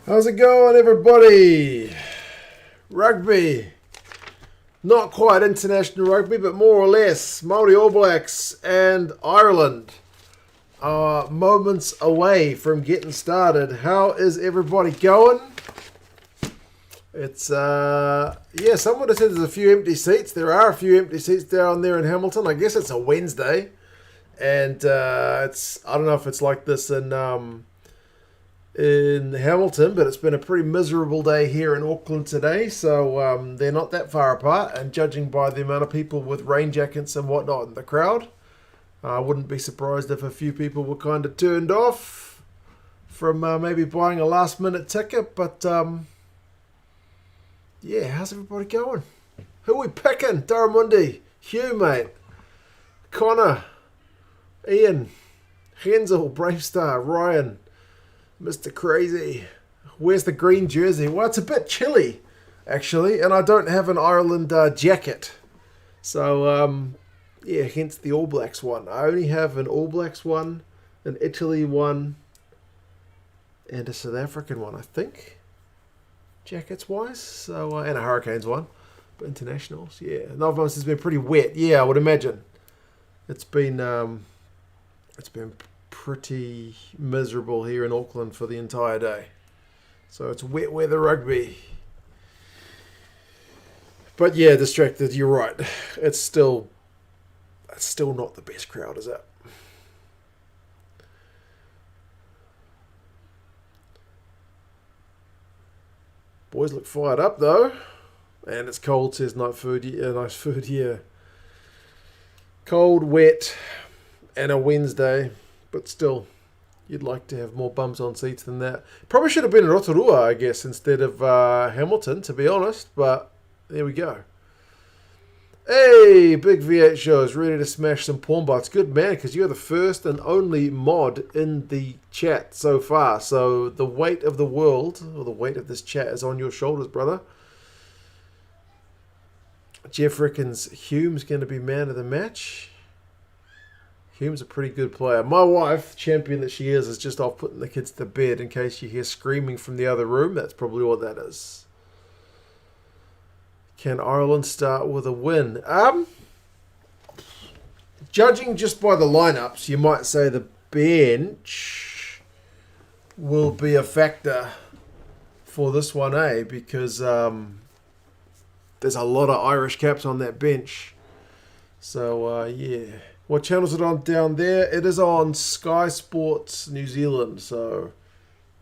How's it going, everybody? Rugby. Not quite international rugby, but more or less. Māori All Blacks and Ireland are moments away from getting started. How is everybody going? It's, someone has said there's a few empty seats. There are a few empty seats down there in Hamilton. I guess it's a Wednesday. And I don't know if it's like this in Hamilton, but it's been a pretty miserable day here in Auckland today, so they're not that far apart, and judging by the amount of people with rain jackets and whatnot in the crowd, I wouldn't be surprised if a few people were kind of turned off from maybe buying a last minute ticket, but how's everybody going? Who are we picking? Daramundi, Hugh, mate, Connor, Ian, Hensel, Bravestar, Ryan, Mr. Crazy. Where's the green jersey? Well, it's a bit chilly, actually, and I don't have an Ireland jacket. So, hence the All Blacks one. I only have an All Blacks one, an Italy one, and a South African one, I think, jackets-wise. So, and a Hurricanes one, but internationals, yeah. November has been pretty wet, yeah, I would imagine. It's been pretty miserable here in Auckland for the entire day. So it's wet weather rugby. But yeah, distracted, you're right. It's still not the best crowd, is it? Boys look fired up though. And it's cold, says nice food, yeah. Cold, wet, and a Wednesday. But still, you'd like to have more bums on seats than that. Probably should have been in Rotorua, I guess, instead of Hamilton, to be honest. But there we go. Hey, Big V8 Shows, ready to smash some porn bots. Good man, because you're the first and only mod in the chat so far. So the weight of the world, or the weight of this chat, is on your shoulders, brother. Jeff reckons Hume's going to be man of the match. Hume's a pretty good player. My wife, champion that she is just off putting the kids to bed in case you hear screaming from the other room. That's probably what that is. Can Ireland start with a win? Judging just by the lineups, you might say the bench will be a factor for this one, because there's a lot of Irish caps on that bench. So, yeah. What channel is it on down there? It is on Sky Sports New Zealand, so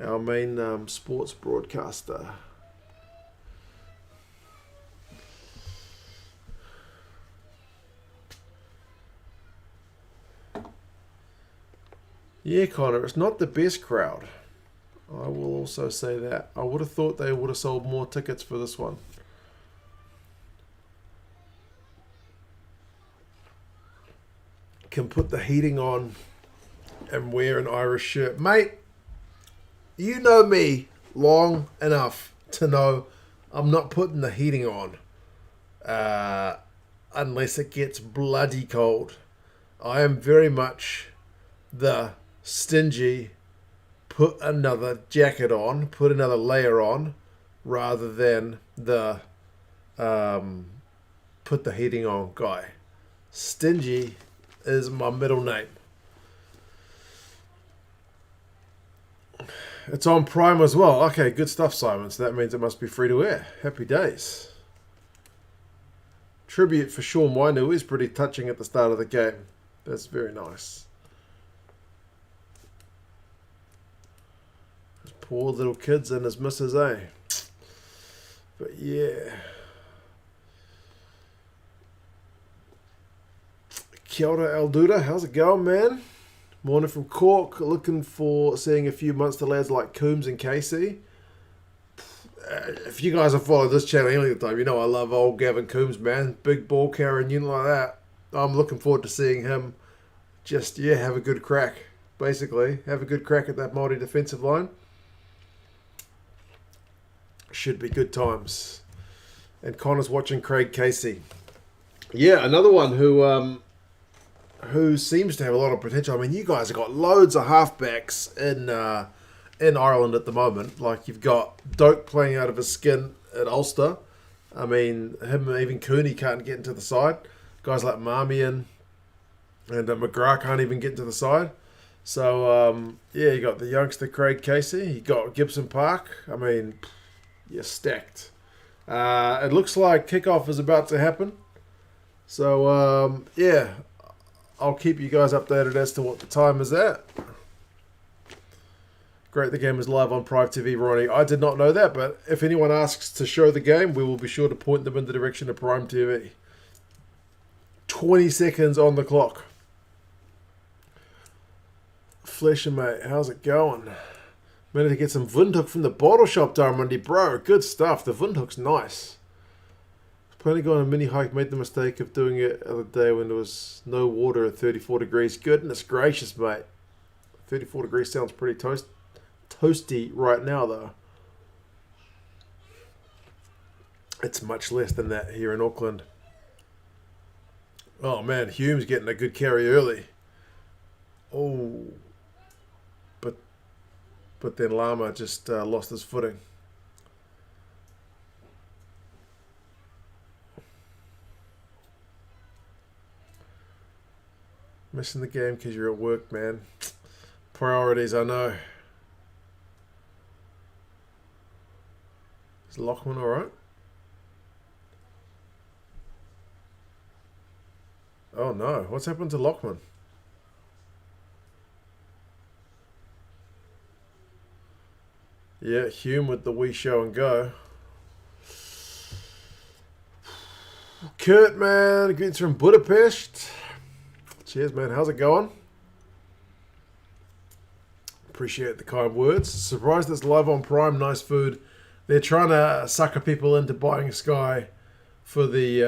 our main sports broadcaster. Yeah, Connor, it's not the best crowd. I will also say that. I would have thought they would have sold more tickets for this one. Can put the heating on and wear an Irish shirt. Mate, you know me long enough to know I'm not putting the heating on unless it gets bloody cold. I am very much the stingy, put another jacket on, put another layer on, rather than the put the heating on guy. Stingy is my middle name. It's on Prime as well. Okay, good stuff, Simon. So that means it must be free to air. Happy days. Tribute for Sean Wainu is pretty touching at the start of the game. That's very nice. Those poor little kids and his missus, eh? But yeah. Kia ora, Alduda. How's it going, man? Morning from Cork. Looking for seeing a few Munster lads like Coombs and Casey. If you guys have followed this channel any of the time, you know I love old Gavin Coombs, man. Big ball carrying unit like that. I'm looking forward to seeing him just, have a good crack, basically. Have a good crack at that Māori defensive line. Should be good times. And Connor's watching Craig Casey. Yeah, another one who seems to have a lot of potential. I mean, you guys have got loads of halfbacks in Ireland at the moment. Like, you've got Doak playing out of his skin at Ulster. I mean, him and even Cooney can't get into the side. Guys like Marmion and McGrath can't even get into the side. So, yeah, you got the youngster Craig Casey. You got Gibson Park. I mean, you're stacked. It looks like kickoff is about to happen. So, yeah, I'll keep you guys updated as to what the time is at. Great, the game is live on Prime TV, Ronnie. I did not know that, but if anyone asks to show the game, we will be sure to point them in the direction of Prime TV. 20 seconds on the clock. Flesher, mate, how's it going? Managed to get some Windhoek from the bottle shop, Darmundi. Bro, good stuff. The Windhoek's nice. Planning to go on a mini hike, made the mistake of doing it the other day when there was no water at 34 degrees. Goodness gracious, mate. 34 degrees sounds pretty toasty right now, though. It's much less than that here in Auckland. Oh, man, Hume's getting a good carry early. Oh. But then Lama just lost his footing. Missing the game because you're at work, man. Priorities, I know. Is Lockman alright? Oh no, what's happened to Lockman? Yeah, Hume with the wee show and go. Kurt, man, greetings from Budapest. Cheers, man. How's it going? Appreciate the kind words. Surprised it's live on Prime. Nice food. They're trying to sucker people into buying Sky for the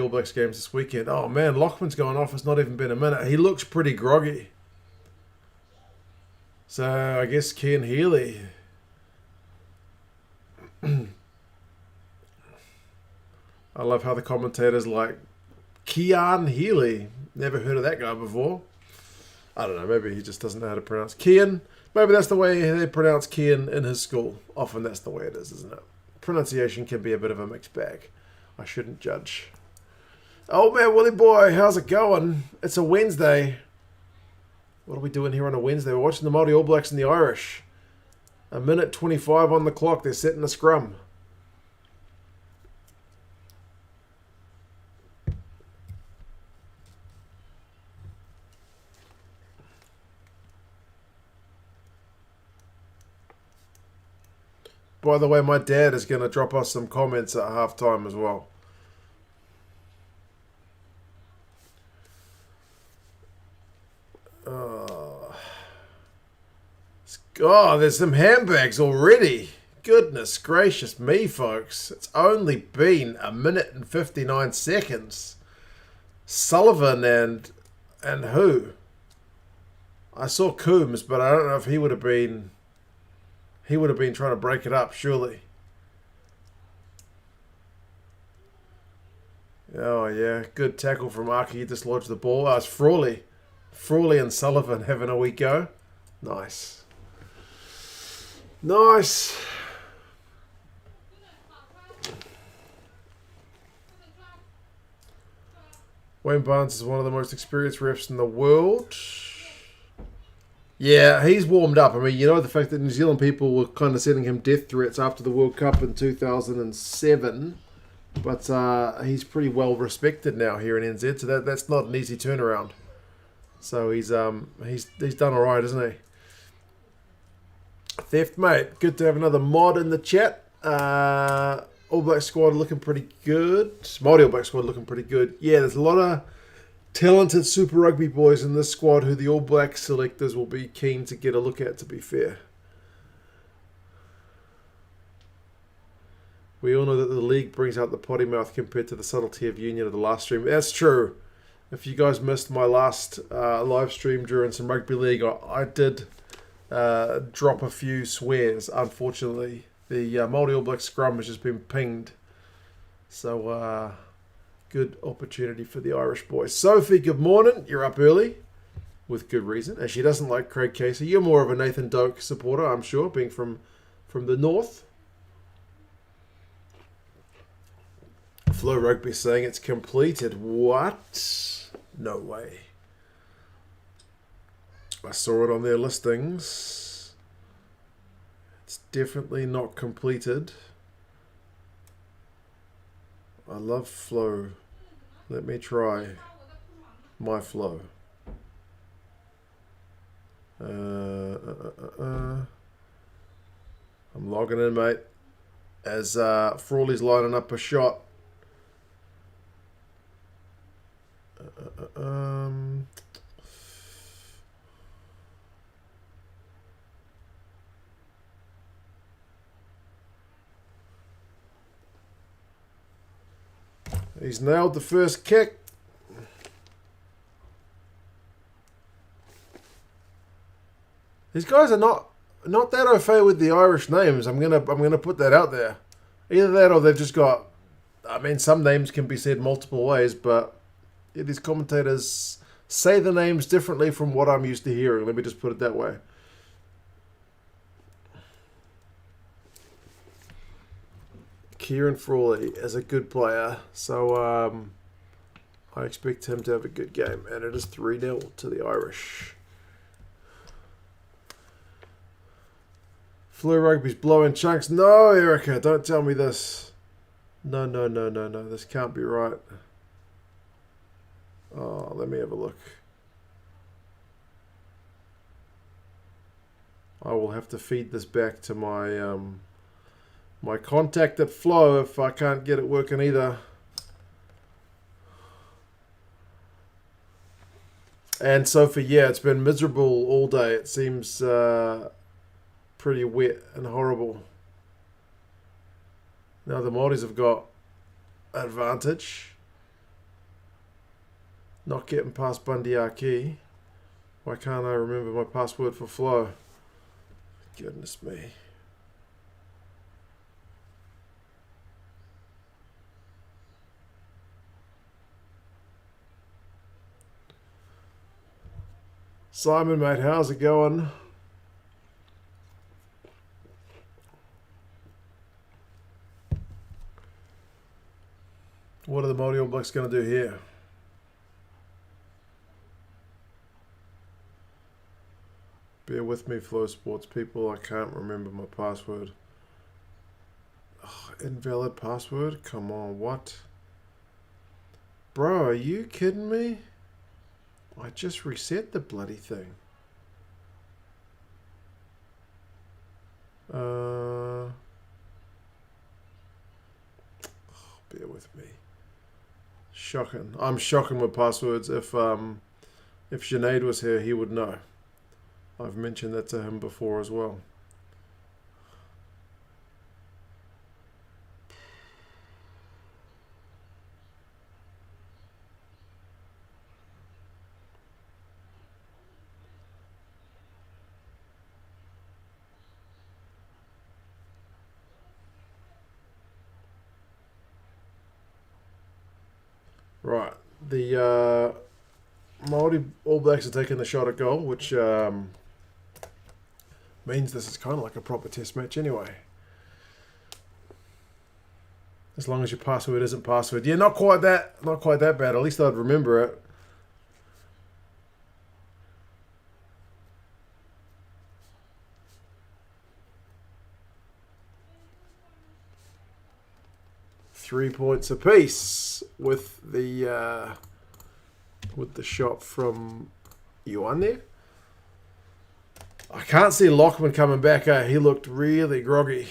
All Blacks games this weekend. Oh man, Lockman's going off. It's not even been a minute. He looks pretty groggy. So I guess Ken Healy. I love how the commentators like Kean Healy. Never heard of that guy before. I don't know. Maybe he just doesn't know how to pronounce Kean. Maybe that's the way they pronounce Kean in his school. Often that's the way it is, isn't it? Pronunciation can be a bit of a mixed bag. I shouldn't judge. Oh man, Willie boy, how's it going? It's a Wednesday. What are we doing here on a Wednesday? We're watching the Māori All Blacks and the Irish. 1:25 on the clock. They're setting a scrum. By the way, my dad is going to drop us some comments at halftime as well. Oh, there's some handbags already. Goodness gracious me, folks. It's only been 1:59 seconds. Sullivan and who? I saw Coombs, but I don't know if he would have been... He would have been trying to break it up, surely. Oh, yeah. Good tackle from Aki. He dislodged the ball. It's Frawley. Frawley and Sullivan having a wee go. Nice. Nice. Wayne Barnes is one of the most experienced refs in the world. Yeah, he's warmed up. I mean, you know, the fact that New Zealand people were kind of sending him death threats after the World Cup in 2007. But he's pretty well respected now here in NZ, so that's not an easy turnaround. So he's done all right, isn't he? Theft, mate. Good to have another mod in the chat. All Black squad looking pretty good. Māori All Black squad looking pretty good. Yeah, there's a lot of talented Super Rugby boys in this squad who the All Black selectors will be keen to get a look at, to be fair. We all know that the league brings out the potty mouth compared to the subtlety of union of the last stream. That's true. If you guys missed my last live stream during some rugby league, I did drop a few swears, unfortunately. The Māori All Black scrum has just been pinged. So, good opportunity for the Irish boys. Sophie, good morning. You're up early. with good reason. And she doesn't like Craig Casey. You're more of a Nathan Doak supporter, I'm sure, being from the north. Flow Rugby saying it's completed. What? No way. I saw it on their listings. It's definitely not completed. I love Flow. Let me try my Flow. I'm logging in, mate. As Frawley's lining up a shot. He's nailed the first kick. These guys are not that au fait with the Irish names. I'm gonna put that out there. Either that or they've just got. I mean, some names can be said multiple ways, but yeah, these commentators say the names differently from what I'm used to hearing. Let me just put it that way. Kieran Frawley is a good player, so I expect him to have a good game, and it is 3-0 to the Irish. Flu Rugby's blowing chunks. No, Erica, don't tell me this. No. This can't be right. Oh, let me have a look. I will have to feed this back to my my contact at Flow if I can't get it working either. And Sophie, yeah, it's been miserable all day. It seems pretty wet and horrible. Now the Māoris have got advantage. Not getting past Bundyaki. Why can't I remember my password for Flow? Goodness me. Simon, mate, how's it going? What are the Māori All Blacks going to do here? Bear with me, Flow Sports people. I can't remember my password. Oh, invalid password? Come on, what? Bro, are you kidding me? I just reset the bloody thing. Bear with me. Shocking. I'm shocking with passwords. If Sinead was here, he would know. I've mentioned that to him before as well. Right, the Māori All Blacks are taking the shot at goal, which means this is kind of like a proper test match anyway. As long as your password isn't password. Yeah, not quite that bad. At least I'd remember it. Three points apiece with the shot from Yuan there. I can't see Lockman coming back. He looked really groggy.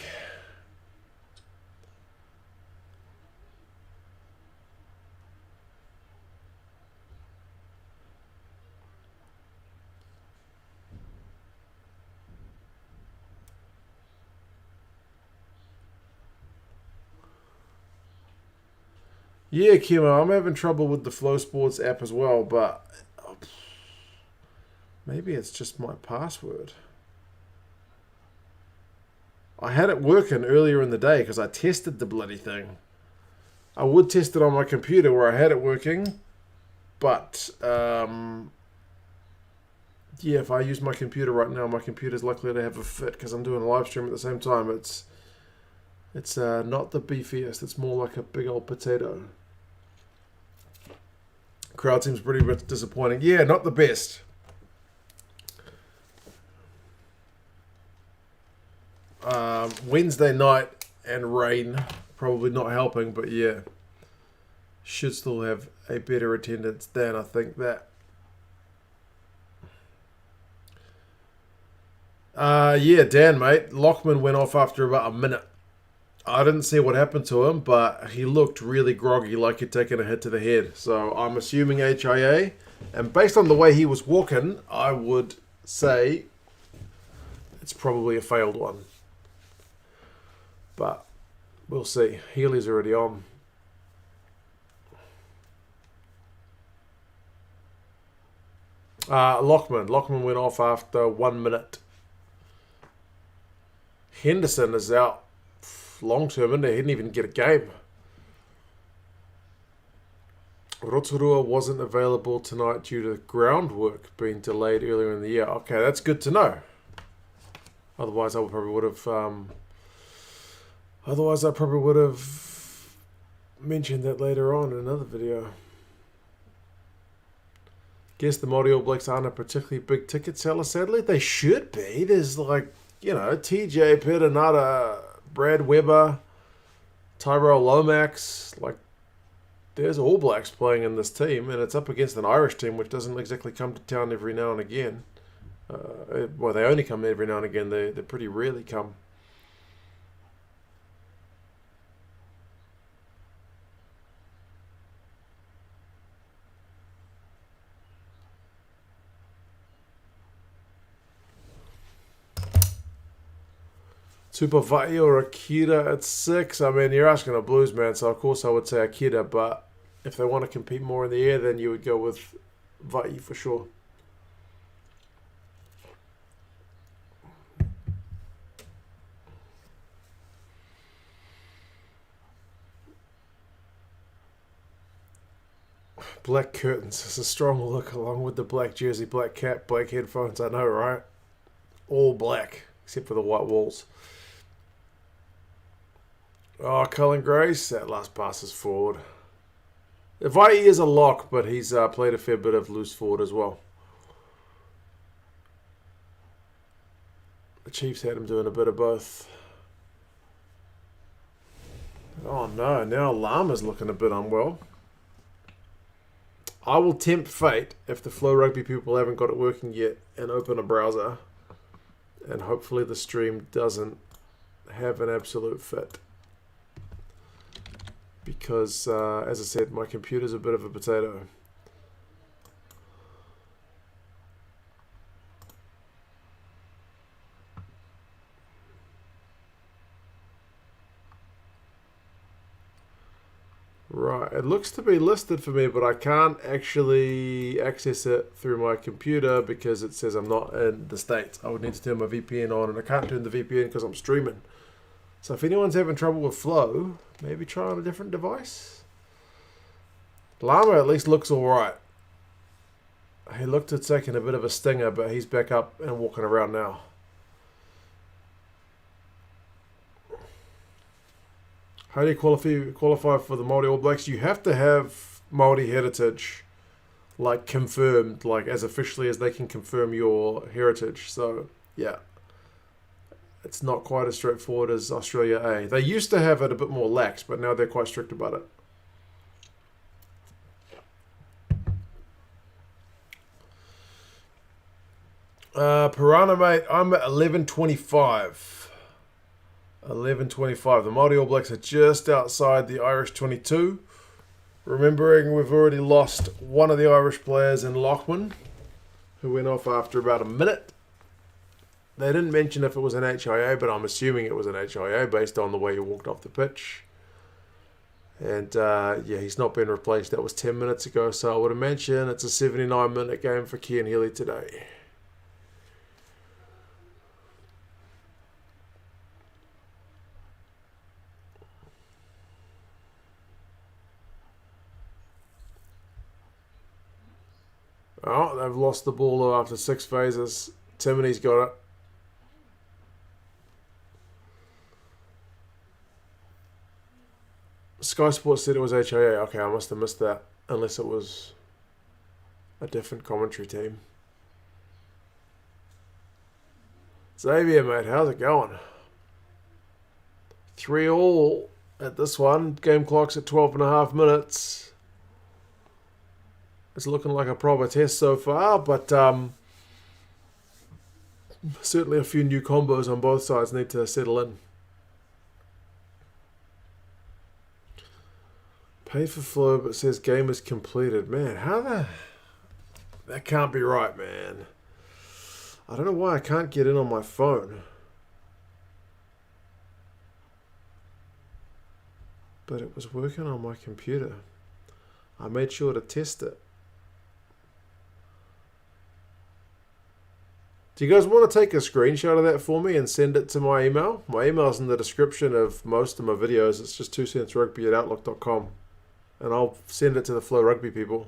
Yeah, Kimo, I'm having trouble with the Flow Sports app as well, but maybe it's just my password. I had it working earlier in the day because I tested the bloody thing. I would test it on my computer where I had it working, but Yeah, if I use my computer right now, my computer's likely to have a fit because I'm doing a live stream at the same time. It's not the beefiest. It's more like a big old potato. Crowd seems pretty disappointing. Yeah, not the best. Wednesday night and rain probably not helping, but yeah, should still have a better attendance than I think that. Yeah, Dan, mate. Lockman went off after about a minute. I didn't see what happened to him, but he looked really groggy, like he'd taken a hit to the head. So I'm assuming HIA. And based on the way he was walking, I would say it's probably a failed one. But we'll see. Healy's already on. Lockman went off after 1 minute. Henderson is out long term, and he didn't even get a game. Rotorua wasn't available tonight due to groundwork being delayed earlier in the year. Okay, that's good to know. Otherwise, I probably would have mentioned that later on in another video. Guess the Māori All Blacks aren't a particularly big ticket seller, sadly. They should be. There's like, TJ Perenara, Brad Weber, Tyrell Lomax. Like, there's All Blacks playing in this team, and it's up against an Irish team, which doesn't exactly come to town every now and again. Well, they only come every now and again. They pretty rarely come. Tupavai or Akira at 6. I mean, you're asking a Blues man, so of course I would say Akira, but if they want to compete more in the air, then you would go with Vai for sure. Black curtains is a strong look, along with the black jersey, black cap, black headphones. I know, right? All black, except for the white walls. Oh, Cullen Grace, that last pass is forward. Vai is a lock, but he's played a fair bit of loose forward as well. The Chiefs had him doing a bit of both. Oh no, now Lama's looking a bit unwell. I will tempt fate if the Flow Rugby people haven't got it working yet and open a browser. And hopefully the stream doesn't have an absolute fit. Because, as I said, my computer's a bit of a potato. Right, it looks to be listed for me, but I can't actually access it through my computer because it says I'm not in the States. I would need to turn my VPN on, and I can't turn the VPN because I'm streaming. So if anyone's having trouble with Flow, maybe try on a different device. Lama at least looks alright. He looked at taking a bit of a stinger, but he's back up and walking around now. How do you qualify for the Māori All Blacks? You have to have Māori heritage, like confirmed, like as officially as they can confirm your heritage. So, yeah. It's not quite as straightforward as Australia A. They used to have it a bit more lax, but now they're quite strict about it. Piranha, mate, I'm at 11.25. 11.25. The Māori All Blacks are just outside the Irish 22. Remembering we've already lost one of the Irish players in Lockman, who went off after about a minute. They didn't mention if it was an HIA, but I'm assuming it was an HIA based on the way he walked off the pitch. And, yeah, he's not been replaced. That was 10 minutes ago, so I would imagine it's a 79-minute game for Cian Healy today. Oh, they've lost the ball though after 6 phases. Timone's got it. Sky Sports said it was HIA. Okay, I must have missed that. Unless it was a different commentary team. Xavier, mate, how's it going? 3-3 at this one. Game clock's at 12.5 minutes. It's looking like a proper test so far, but certainly a few new combos on both sides need to settle in. Paid for flow, but says game is completed. Man, how the... That can't be right, man. I don't know why I can't get in on my phone. But it was working on my computer. I made sure to test it. Do you guys want to take a screenshot of that for me and send it to my email? My email's in the description of most of my videos. It's just 2centsrugby@outlook.com. And I'll send it to the Flow Rugby people.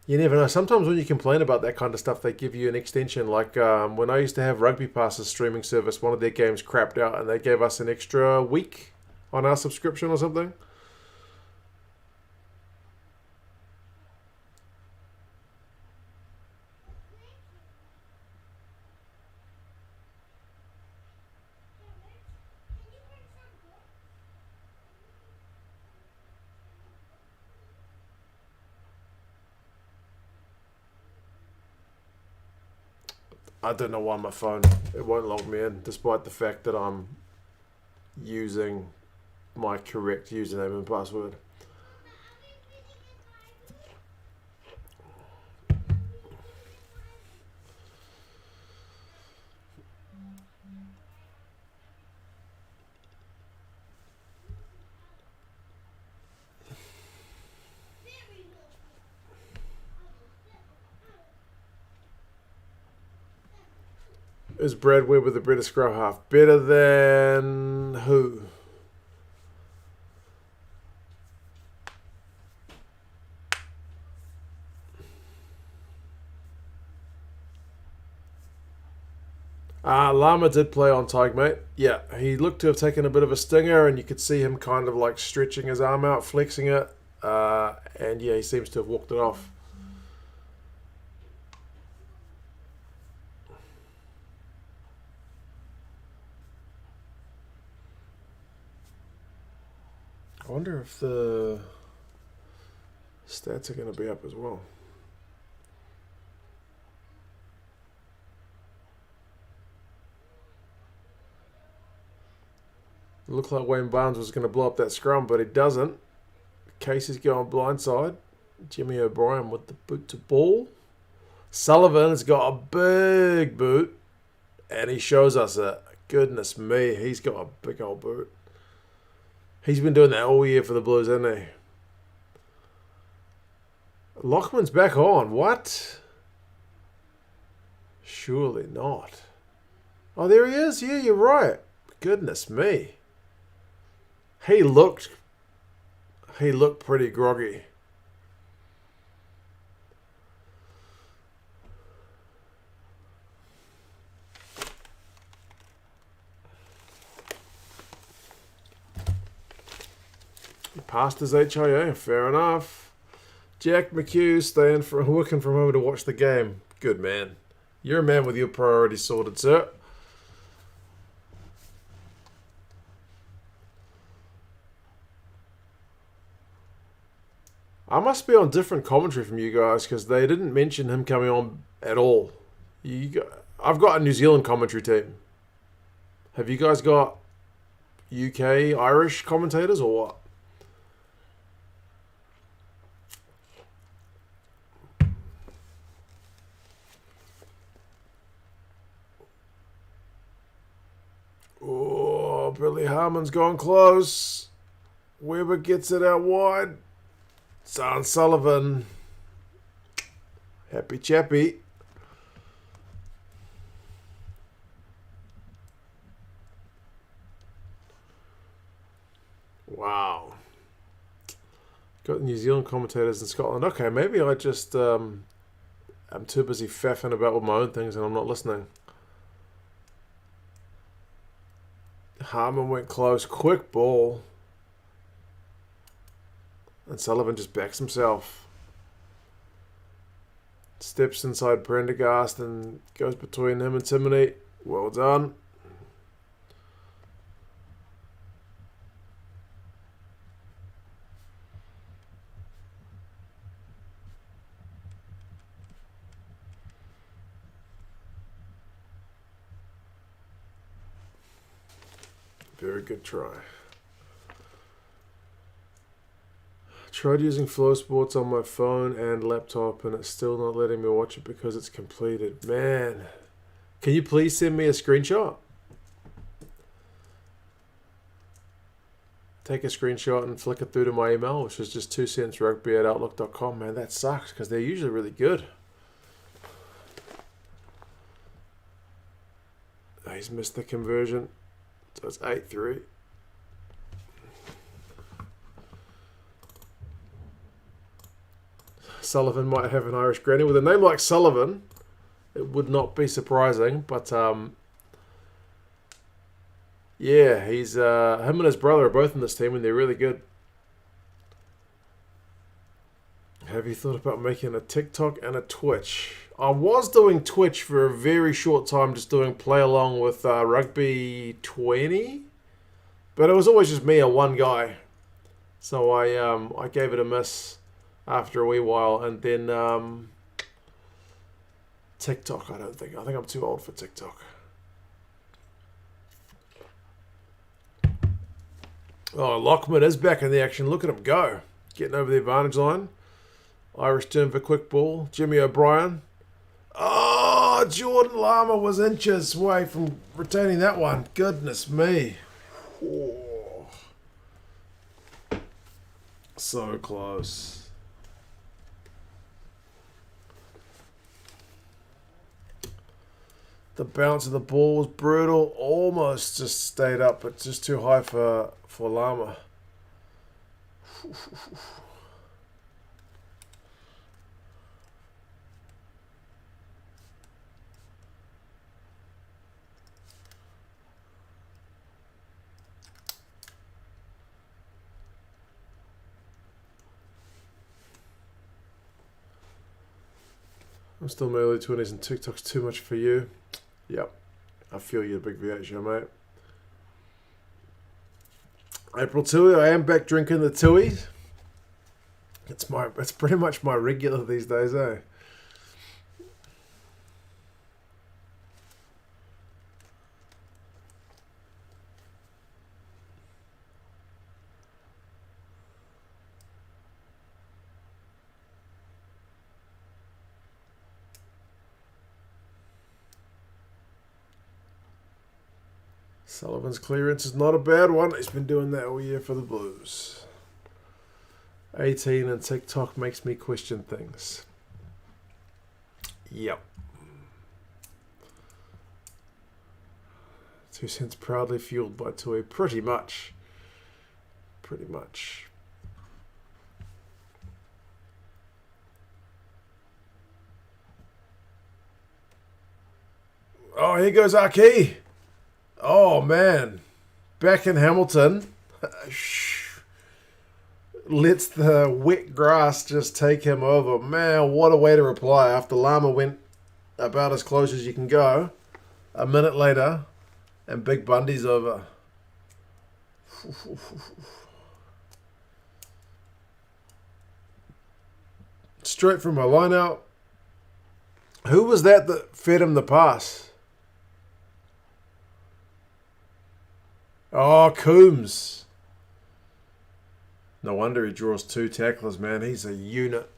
You never know. Sometimes when you complain about that kind of stuff, they give you an extension. Like when I used to have Rugby Pass's streaming service, one of their games crapped out and they gave us an extra week on our subscription or something. I don't know why my phone, it won't log me in, despite the fact that I'm using my correct username and password. Is Brad Webber the better scrum half? Better than who? Lama did play on Tig, mate. Yeah, he looked to have taken a bit of a stinger, and you could see him kind of like stretching his arm out, flexing it. And yeah, he seems to have walked it off. I wonder if the stats are going to be up as well. It looked like Wayne Barnes was going to blow up that scrum, but he doesn't. Casey's going blindside. Jimmy O'Brien with the boot to ball. Sullivan has got a big boot, and he shows us it. Goodness me, he's got a big old boot. He's been doing that all year for the Blues, hasn't he? Lockman's back on. What? Surely not. Oh, there he is. Yeah, you're right. Goodness me. He looked pretty groggy. He passed his HIA, fair enough. Jack McHugh working from home to watch the game. Good man. You're a man with your priorities sorted, sir. I must be on different commentary from you guys because they didn't mention him coming on at all. I've got a New Zealand commentary team. Have you guys got UK, Irish commentators or what? Oh, Billy Harmon's gone close. Weber gets it out wide. Son Sullivan. Happy chappy. Wow. Got New Zealand commentators in Scotland. Okay, maybe I just I'm too busy faffing about with my own things and I'm not listening. Harmon went close. Quick ball. And Sullivan just backs himself. Steps inside Prendergast and goes between him and Timony. Well done. Very good try. Tried using Flow Sports on my phone and laptop and it's still not letting me watch it because it's completed. Man, can you please send me a screenshot? Take a screenshot and flick it through to my email, which is just 2centsrugby@outlook.com. Man, that sucks because they're usually really good. Oh, he's missed the conversion. So it's 8-3. Sullivan might have an Irish granny. With a name like Sullivan, it would not be surprising. But, yeah, he's him and his brother are both in this team and they're really good. Have you thought about making a TikTok and a Twitch? I was doing Twitch for a very short time, just doing play along with Rugby 20, but it was always just me and one guy. So I gave it a miss after a wee while, and then TikTok. I think I'm too old for TikTok. Oh, Lockman is back in the action. Look at him go, getting over the advantage line. Irish turn for quick ball. Jimmy O'Brien. Oh, Jordan Lama was inches away from retaining that one. Goodness me. Oh. So close. The bounce of the ball was brutal. Almost just stayed up, but just too high for Lama. I'm still in my early 20s and TikTok's too much for you. Yep. I feel you, big V8 show, mate. April Tui, I am back drinking the Tui. It's pretty much my regular these days, eh? Sullivan's clearance is not a bad one. He's been doing that all year for the Blues. 18 and TikTok makes me question things. Yep. 2 cents proudly fueled by Tui. Pretty much. Pretty much. Oh, here goes Aki. Oh, man. Back in Hamilton. Lets the wet grass just take him over. Man, what a way to reply after Lama went about as close as you can go. A minute later, and Big Bundy's over. Straight from a line out. Who was that fed him the pass? Oh, Coombs. No wonder he draws 2 tacklers, man. He's a unit.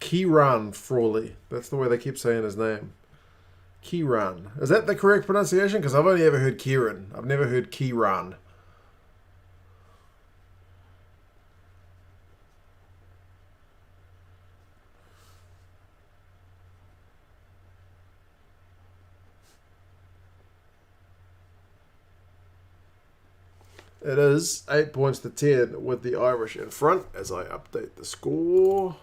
Kieran Frawley. That's the way they keep saying his name. Kieran. Is that the correct pronunciation? Because I've only ever heard Kieran. I've never heard Kieran. It is 8 points to 10 with the Irish in front as I update the score.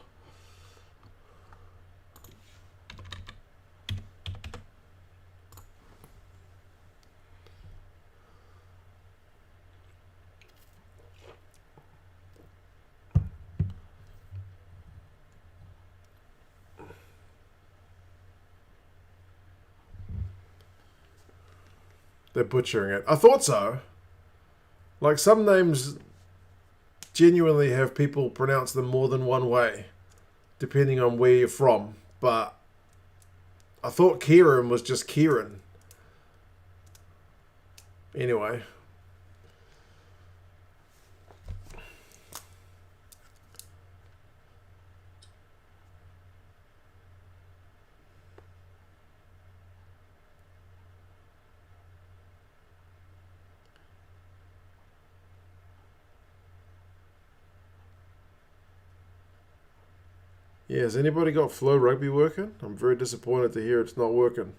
They're butchering it. I thought so. Like, some names genuinely have people pronounce them more than one way, depending on where you're from. But I thought Kieran was just Kieran. Anyway. Yeah, has anybody got Flow Rugby working? I'm very disappointed to hear it's not working.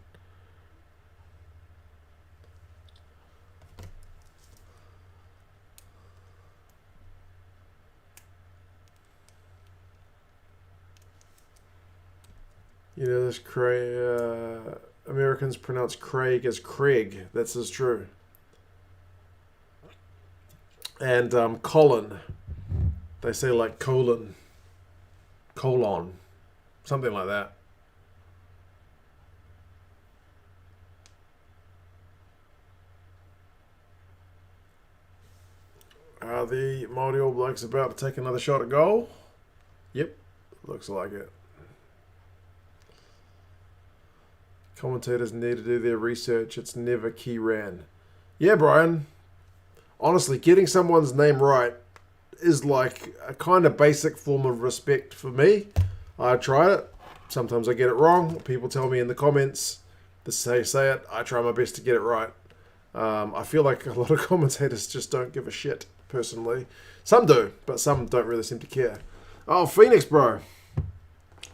You know, this Americans pronounce Craig as Craig. That's as true. And Colin, they say like colon, something like that. Are the Māori All Blacks about to take another shot at goal? Yep, looks like it. Commentators need to do their research. It's never Kieran. Yeah, Brian. Honestly, getting someone's name right is like a kind of basic form of respect for me. I try it. Sometimes I get it wrong. People tell me in the comments to say it. I try my best to get it right. I feel like a lot of commentators just don't give a shit, personally. Some do, but some don't really seem to care. Oh, Phoenix, bro.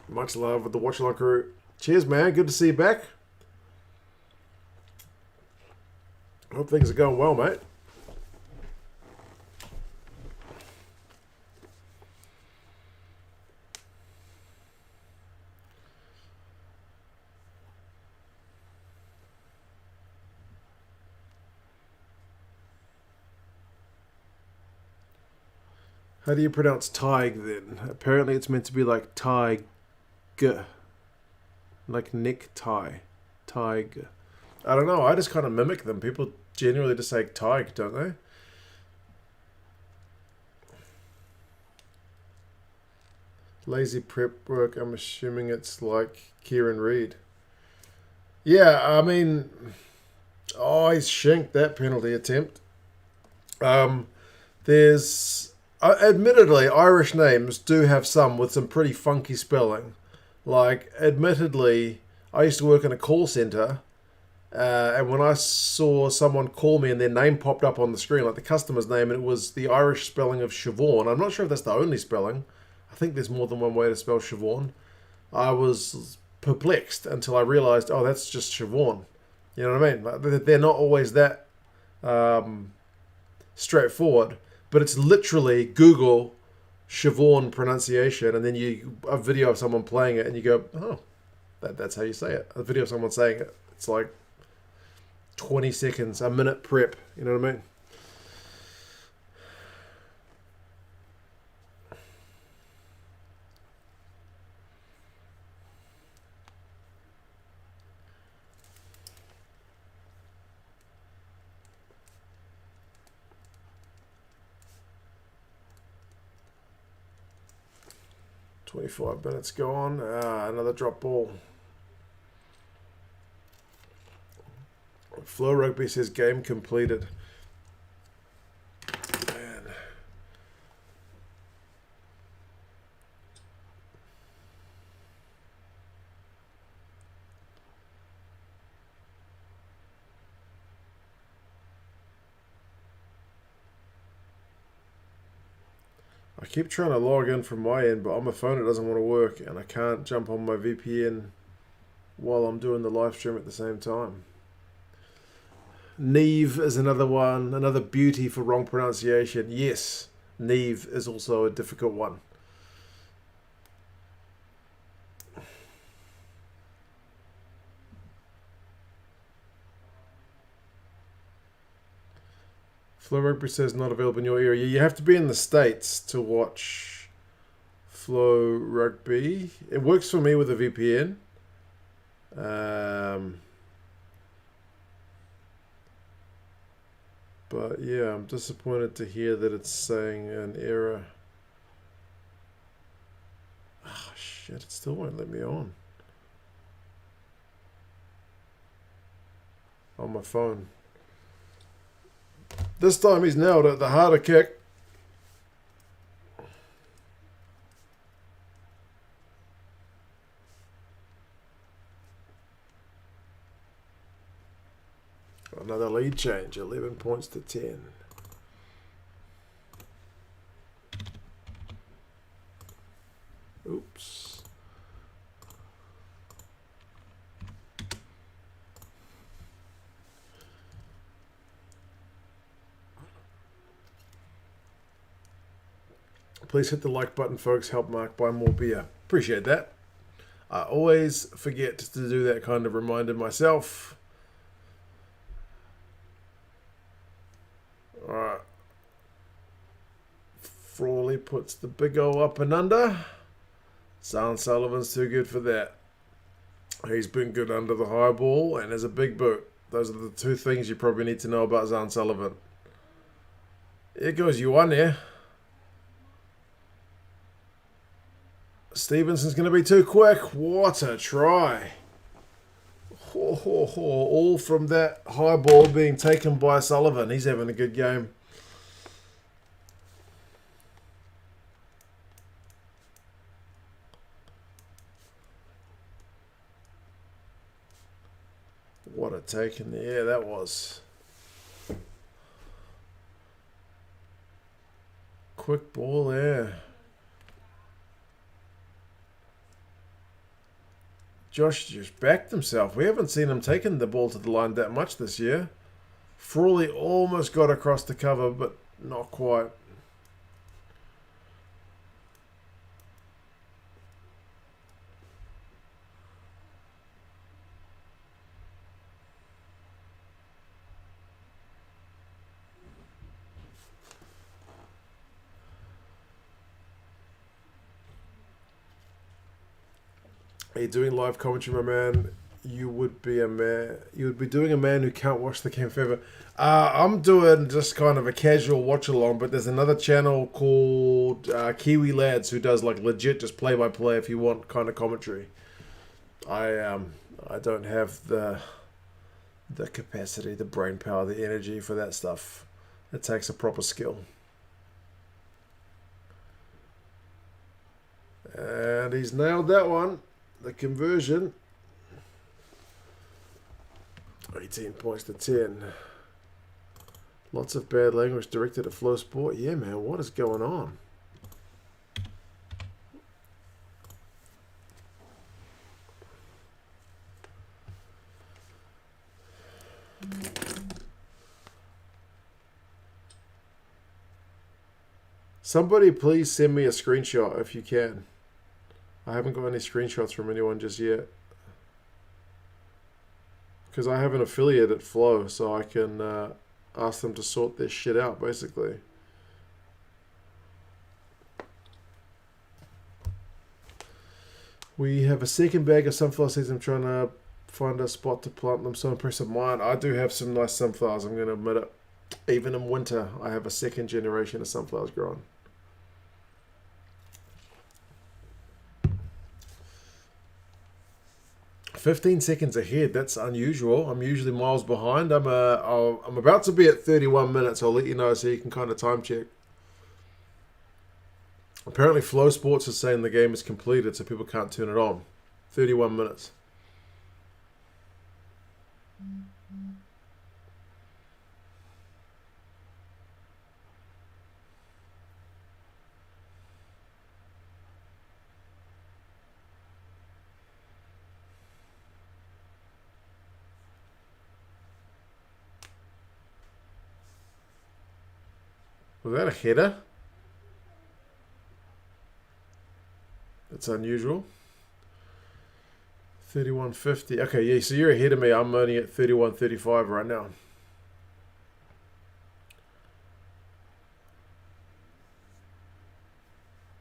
Much love with the Watch Along crew. Cheers, man. Good to see you back. Hope things are going well, mate. How do you pronounce Tig then? Apparently it's meant to be like Tig. Like necktie. Tig. I don't know, I just kind of mimic them. People generally just say Tig, don't they? Lazy prep work, I'm assuming it's like Kieran Reid. Yeah, I mean... Oh, he's shanked that penalty attempt. There's... admittedly, Irish names do have some with some pretty funky spelling. Like, admittedly, I used to work in a call centre, and when I saw someone call me and their name popped up on the screen, like the customer's name, and it was the Irish spelling of Siobhan. I'm not sure if that's the only spelling. I think there's more than one way to spell Siobhan. I was perplexed until I realised, oh, that's just Siobhan. You know what I mean? Like, they're not always that straightforward. But it's literally Google Siobhan pronunciation, and then a video of someone playing it, and you go, oh, that's how you say it. A video of someone saying it. It's like 20 seconds, a minute prep. You know what I mean? "25 minutes gone. Another drop ball." Flow Rugby says game completed. Man. I keep trying to log in from my end, but on my phone it doesn't want to work, and I can't jump on my VPN while I'm doing the live stream at the same time. Neve is another one, another beauty for wrong pronunciation. Yes, Neve is also a difficult one. Flow Rugby says not available in your area. You have to be in the States to watch Flow Rugby. It works for me with a VPN. But yeah, I'm disappointed to hear that it's saying an error. Oh shit, it still won't let me on my phone. This time he's nailed it, the harder kick. Another lead change, 11 points to 10. Oops. Please hit the like button, folks. Help Mark buy more beer. Appreciate that. I always forget to do that kind of reminder myself. Alright. Frawley puts the big O up and under. Zane Sullivan's too good for that. He's been good under the high ball and has a big boot. Those are the two things you probably need to know about Zane Sullivan. Here goes Yuan here. Stevenson's going to be too quick. What a try. All from that high ball being taken by Sullivan. He's having a good game. What a take in the air that was. Quick ball there. Josh just backed himself. We haven't seen him taking the ball to the line that much this year. Frawley almost got across the cover, but not quite. Are you doing live commentary, my man? You would be a man. You would be doing a man who can't watch the game forever. I'm doing just kind of a casual watch along, but there's another channel called Kiwi Lads who does like legit just play by play if you want kind of commentary. I don't have the capacity, the brain power, the energy for that stuff. It takes a proper skill. And he's nailed that one. The conversion. 18 points to 10. Lots of bad language directed at Flow Sport. Yeah, man, what is going on? Somebody please send me a screenshot if you can. I haven't got any screenshots from anyone just yet. Because I have an affiliate at Flow, so I can ask them to sort their shit out, basically. We have a second bag of sunflower seeds. I'm trying to find a spot to plant them. So impressive mine. I do have some nice sunflowers, I'm going to admit it. Even in winter, I have a second generation of sunflowers growing. "15 seconds ahead. That's unusual. I'm usually miles behind. I'm about to be at 31 minutes. I'll let you know so you can kind of time check. Apparently, Flow Sports is saying the game is completed, so people can't turn it on. 31 minutes. Was that a header? That's unusual. 31.50. Okay, yeah, so you're ahead of me. I'm only at 31.35 right now.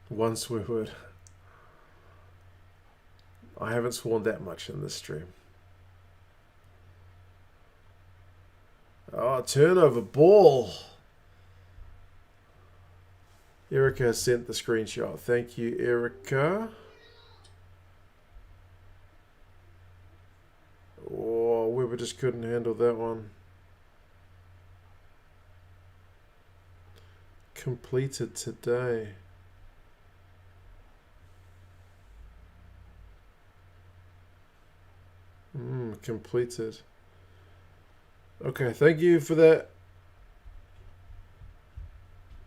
One swear word. I haven't sworn that much in this stream. Oh, turnover ball. Erica has sent the screenshot. Thank you, Erica. Oh, Weber just couldn't handle that one. Completed today. Completed. Okay, thank you for that,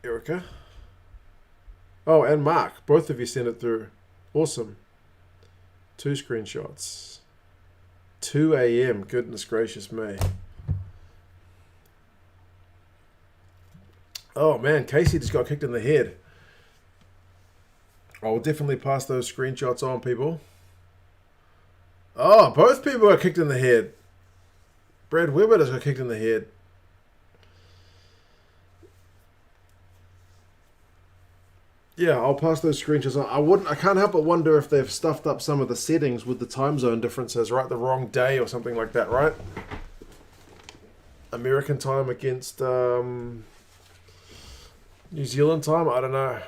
Erica. Oh, and Mark. Both of you sent it through. Awesome. 2 screenshots. 2 a.m. Goodness gracious me. Oh, man. Casey just got kicked in the head. I'll definitely pass those screenshots on, people. Oh, both people got kicked in the head. Brad Weber just got kicked in the head. Yeah, I'll pass those screenshots on. I can't help but wonder if they've stuffed up some of the settings with the time zone differences, right? The wrong day or something like that, right? American time against New Zealand time? I don't know.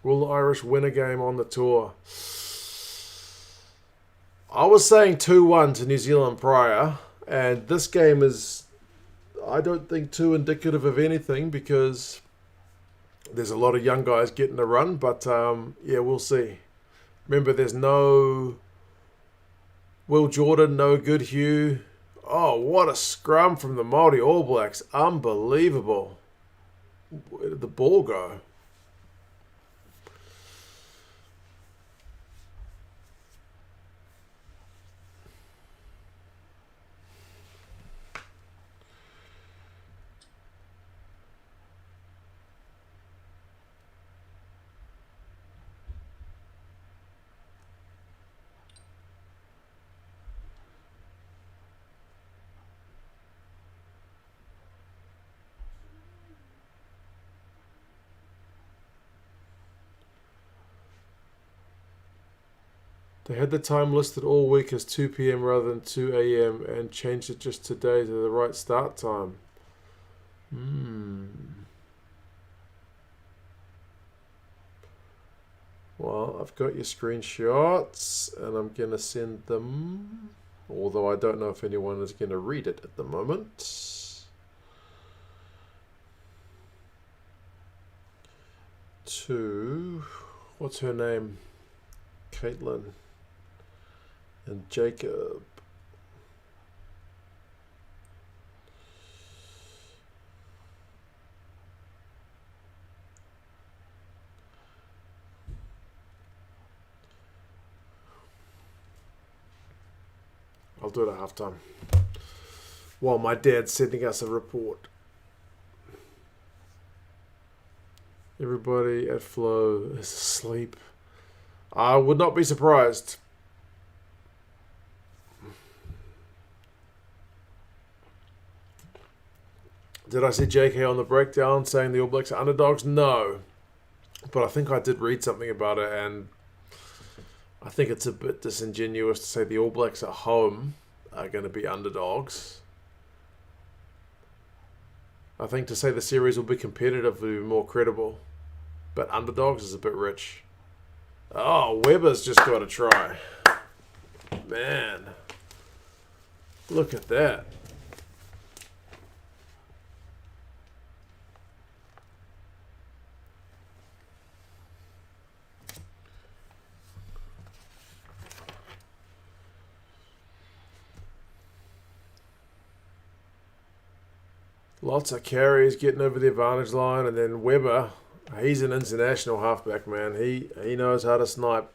Will the Irish win a game on the tour? I was saying 2-1 to New Zealand prior, and this game is, I don't think, too indicative of anything because there's a lot of young guys getting a run, but yeah, we'll see. Remember, there's no Will Jordan, no Goodhue. Oh, what a scrum from the Māori All Blacks. Unbelievable. Where did the ball go? They had the time listed all week as 2 p.m. rather than 2 a.m. and changed it just today to the right start time. Well, I've got your screenshots and I'm going to send them. Although I don't know if anyone is going to read it at the moment. To, what's her name? Caitlin. And Jacob. I'll do it at halftime. While my dad's sending us a report. Everybody at Flow is asleep. I would not be surprised. Did I see JK on the breakdown saying the All Blacks are underdogs? No. But I think I did read something about it, and I think it's a bit disingenuous to say the All Blacks at home are going to be underdogs. I think to say the series will be competitive will be more credible. But underdogs is a bit rich. Oh, Weber's just got a try. Man. Look at that. Lots of carries getting over the advantage line, and then Weber, he's an international halfback, man. He knows how to snipe.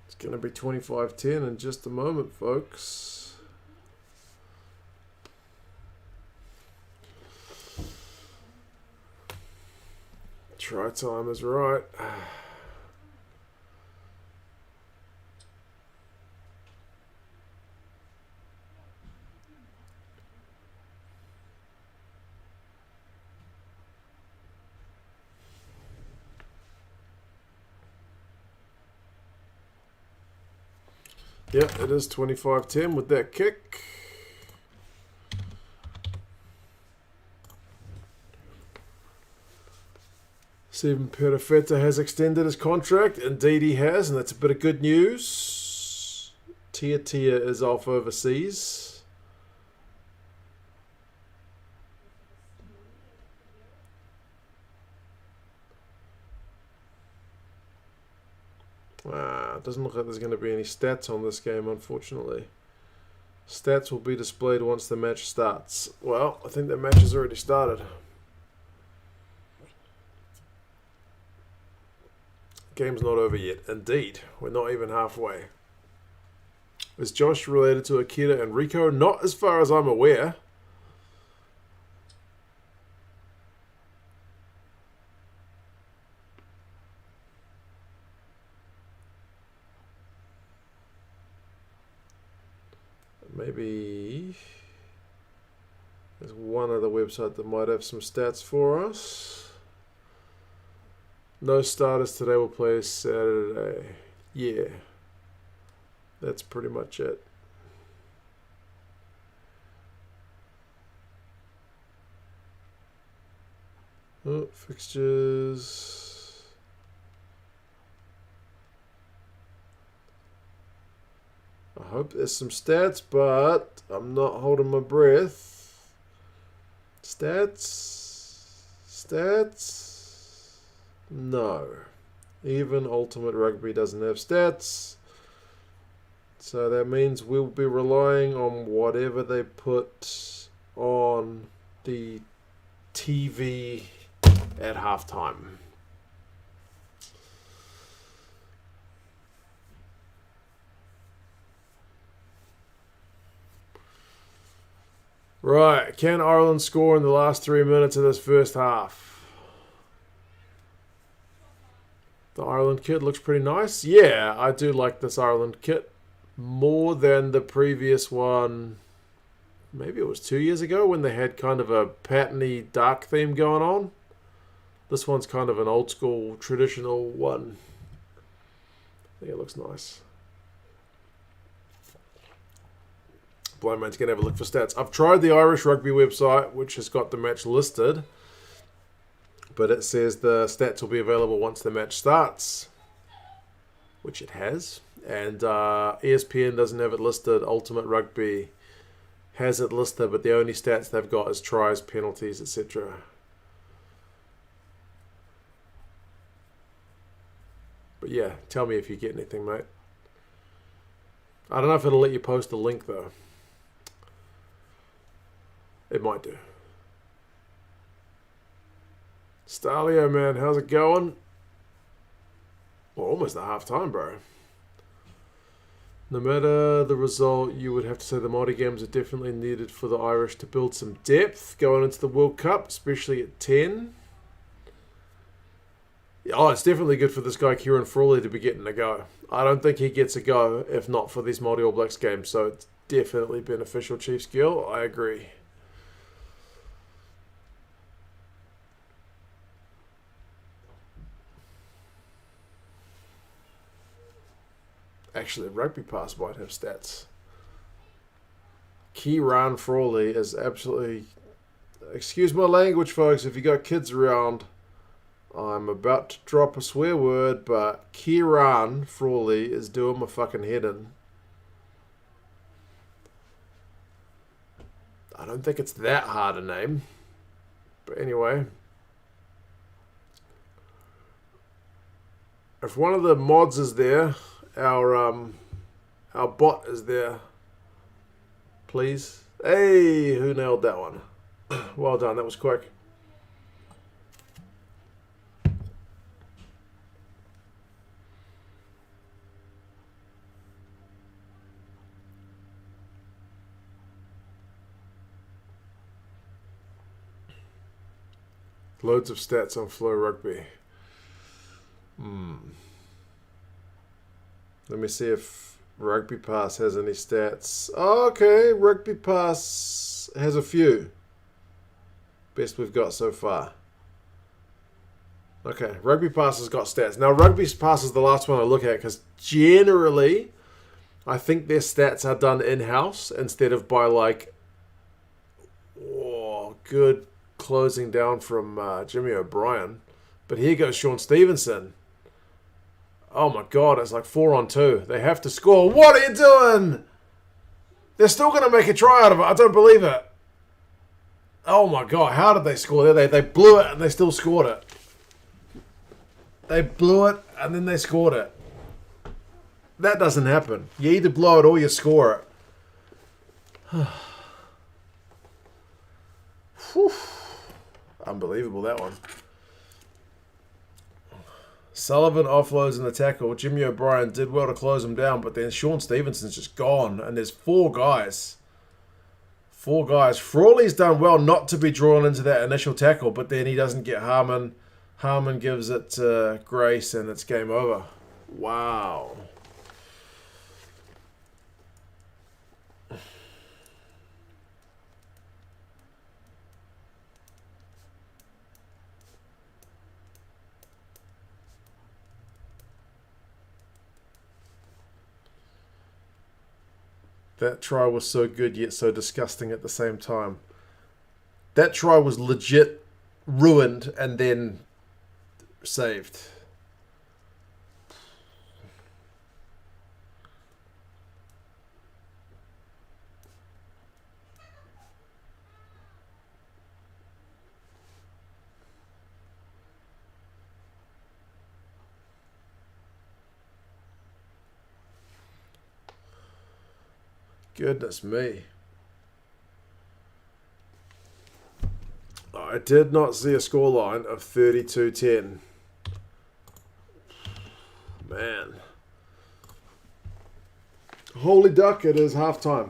It's going to be 25-10 in just a moment, folks. Try time is right. Yeah, it is 25-10 with that kick. Stephen Perifetta has extended his contract. Indeed he has, and that's a bit of good news. Tia is off overseas. It doesn't look like there's going to be any stats on this game, unfortunately. Stats will be displayed once the match starts. Well, I think that match has already started. Game's not over yet. Indeed, we're not even halfway. Is Josh related to Akira and Rico? Not as far as I'm aware. Maybe there's one other website that might have some stats for us. No starters today, will play Saturday. Yeah, that's pretty much it. Oh, fixtures. I hope there's some stats, but I'm not holding my breath. Stats. No. Even Ultimate Rugby doesn't have stats. So that means we'll be relying on whatever they put on the TV at halftime. Right, can Ireland score in the last 3 minutes of this first half? The Ireland kit looks pretty nice. Yeah, I do like this Ireland kit more than the previous one. Maybe it was 2 years ago when they had kind of a patterny dark theme going on. This one's kind of an old school traditional one. I think it looks nice. Blind man's going to have a look for stats. I've tried the Irish Rugby website, which has got the match listed, but it says the stats will be available once the match starts, which it has. And ESPN doesn't have it listed. Ultimate Rugby has it listed, but the only stats they've got is tries, penalties, etc. But yeah, tell me if you get anything, mate. I don't know if it'll let you post a link, though. It might do. Stalio, man, how's it going? Well, almost at half time, bro. No matter the result, you would have to say the Māori games are definitely needed for the Irish to build some depth going into the World Cup, especially at 10. Oh, it's definitely good for this guy, Kieran Frawley, to be getting a go. I don't think he gets a go if not for these Māori All Blacks games, so it's definitely beneficial, Chiefs Gill. I agree. Actually, Rugby Pass might have stats. Kieran Frawley is absolutely... Excuse my language, folks, if you got kids around. I'm about to drop a swear word, but Kieran Frawley is doing my fucking head in. I don't think it's that hard a name. But anyway. If one of the mods is there, our bot is there. Please. Hey, who nailed that one? Well done, that was quick. Loads of stats on Flow Rugby. Let me see if Rugby Pass has any stats. Oh, okay, Rugby Pass has a few. Best we've got so far. Okay, Rugby Pass has got stats. Now, Rugby Pass is the last one I look at because generally, I think their stats are done in-house instead of by like, good closing down from Jimmy O'Brien. But here goes Sean Stevenson. Oh my God, it's like 4-on-2. They have to score. What are you doing? They're still going to make a try out of it. I don't believe it. Oh my God, how did they score there? They blew it and they still scored it. They blew it and then they scored it. That doesn't happen. You either blow it or you score it. Whew. Unbelievable, that one. Sullivan offloads in the tackle. Jimmy O'Brien did well to close him down, but then Sean Stevenson's just gone, and there's four guys. Four guys. Frawley's done well not to be drawn into that initial tackle, but then he doesn't get Harmon. Harmon gives it to Grace, and it's game over. Wow. That try was so good yet so disgusting at the same time. That try was legit ruined and then saved. Goodness me. I did not see a scoreline of 32-10. Man. Holy duck, it is halftime.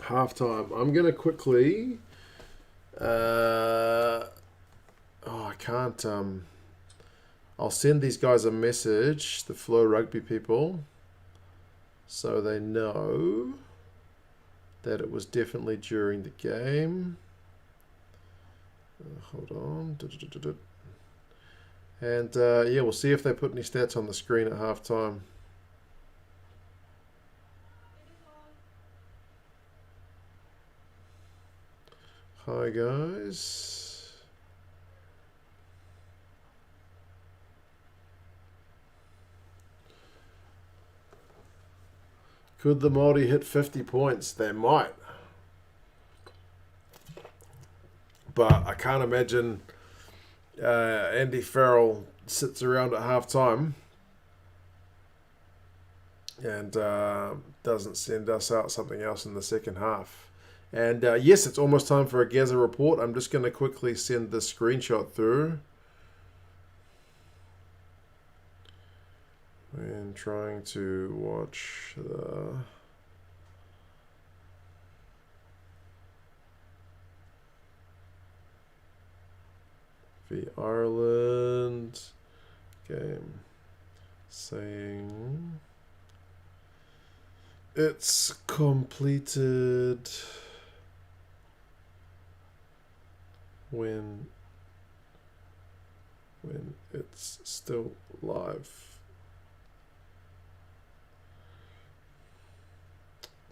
Halftime. I'm going to quickly... I can't... I'll send these guys a message, the Flow Rugby people, so they know that it was definitely during the game. Hold on. And yeah, we'll see if they put any stats on the screen at halftime. Hi guys. Could the Māori hit 50 points? They might. But I can't imagine Andy Farrell sits around at halftime and doesn't send us out something else in the second half. And yes, it's almost time for a Gaza report. I'm just going to quickly send this screenshot through. And trying to watch the Ireland game, saying it's completed when it's still live.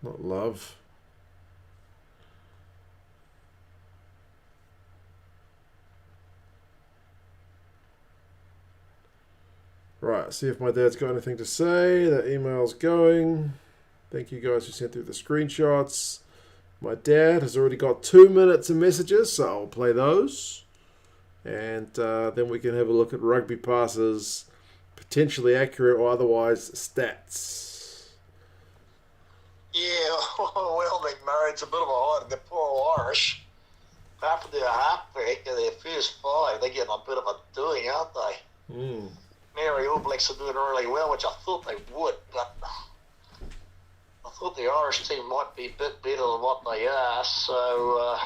Not love. Right, see if my dad's got anything to say. That email's going. Thank you guys who sent through the screenshots. My dad has already got 2 minutes of messages, so I'll play those. And then we can have a look at Rugby Pass's potentially accurate or otherwise stats. Yeah, well, McMurray's a bit of a hide. The poor Irish, after their halfback in their first 5, they're getting a bit of a doing, aren't they? Māori All Blacks are doing really well, which I thought they would, but I thought the Irish team might be a bit better than what they are, so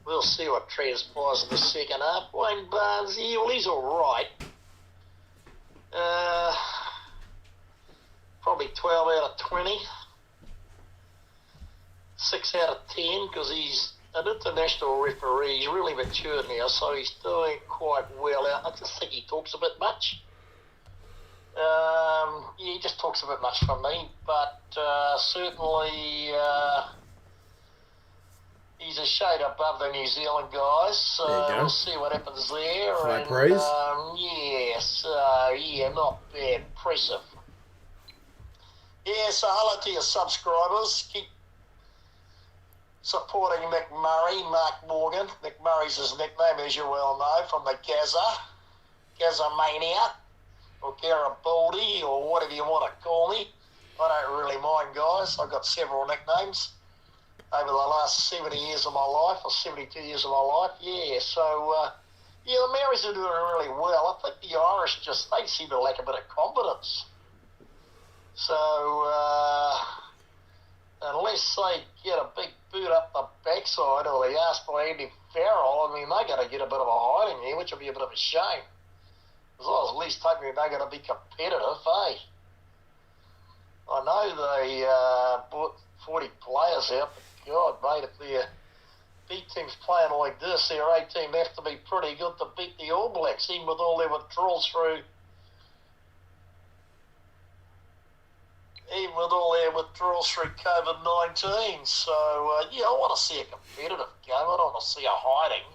we'll see what transpires in the second half. Wayne Barnes, well, he's all right. Probably 12 out of 20. 6 out of 10, because he's an international referee. He's really matured now, so he's doing quite well. I just think he talks a bit much. He just talks a bit much for me, but certainly he's a shade above the New Zealand guys, so we'll see what happens there. High praise. Not bad. Impressive. Yeah, so hello to your subscribers. Keep supporting Mick Murray, Mark Morgan. Mick Murray's his nickname, as you well know, from the Gaza Mania, or Garibaldi, or whatever you want to call me. I don't really mind, guys. I've got several nicknames over the last 70 years of my life, or 72 years of my life. Yeah, so, the Maoris are doing really well. I think the Irish they seem to lack a bit of confidence. So, unless they get a big boot up the backside or they ask for Andy Farrell, they got to get a bit of a hiding here, which will be a bit of a shame. Because I was at least hoping they're going to be competitive, eh? I know they bought 40 players out, but God, mate, if their B team's playing like this, their A team have to be pretty good to beat the All Blacks, even with all their withdrawals through COVID-19. So, I want to see a competitive game. I don't want to see a hiding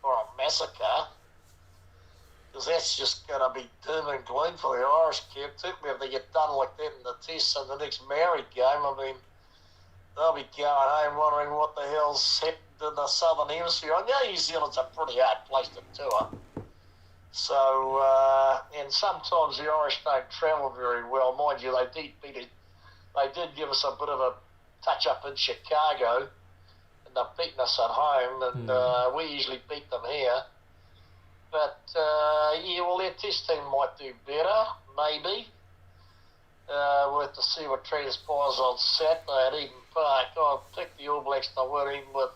or a massacre, because that's just going to be doom and gloom for the Irish camp, particularly if they get done like that in the Test and the next Maori game. They'll be going home wondering what the hell's happened in the Southern Hemisphere. I know New Zealand's a pretty hard place to tour. So, and sometimes the Irish don't travel very well. Mind you, they did give us a bit of a touch-up in Chicago, and they've beaten us at home, and we usually beat them here. But, their test team might do better, maybe. We'll have to see what transpires on Saturday at Eden Park. I'll pick the All Blacks to win, even with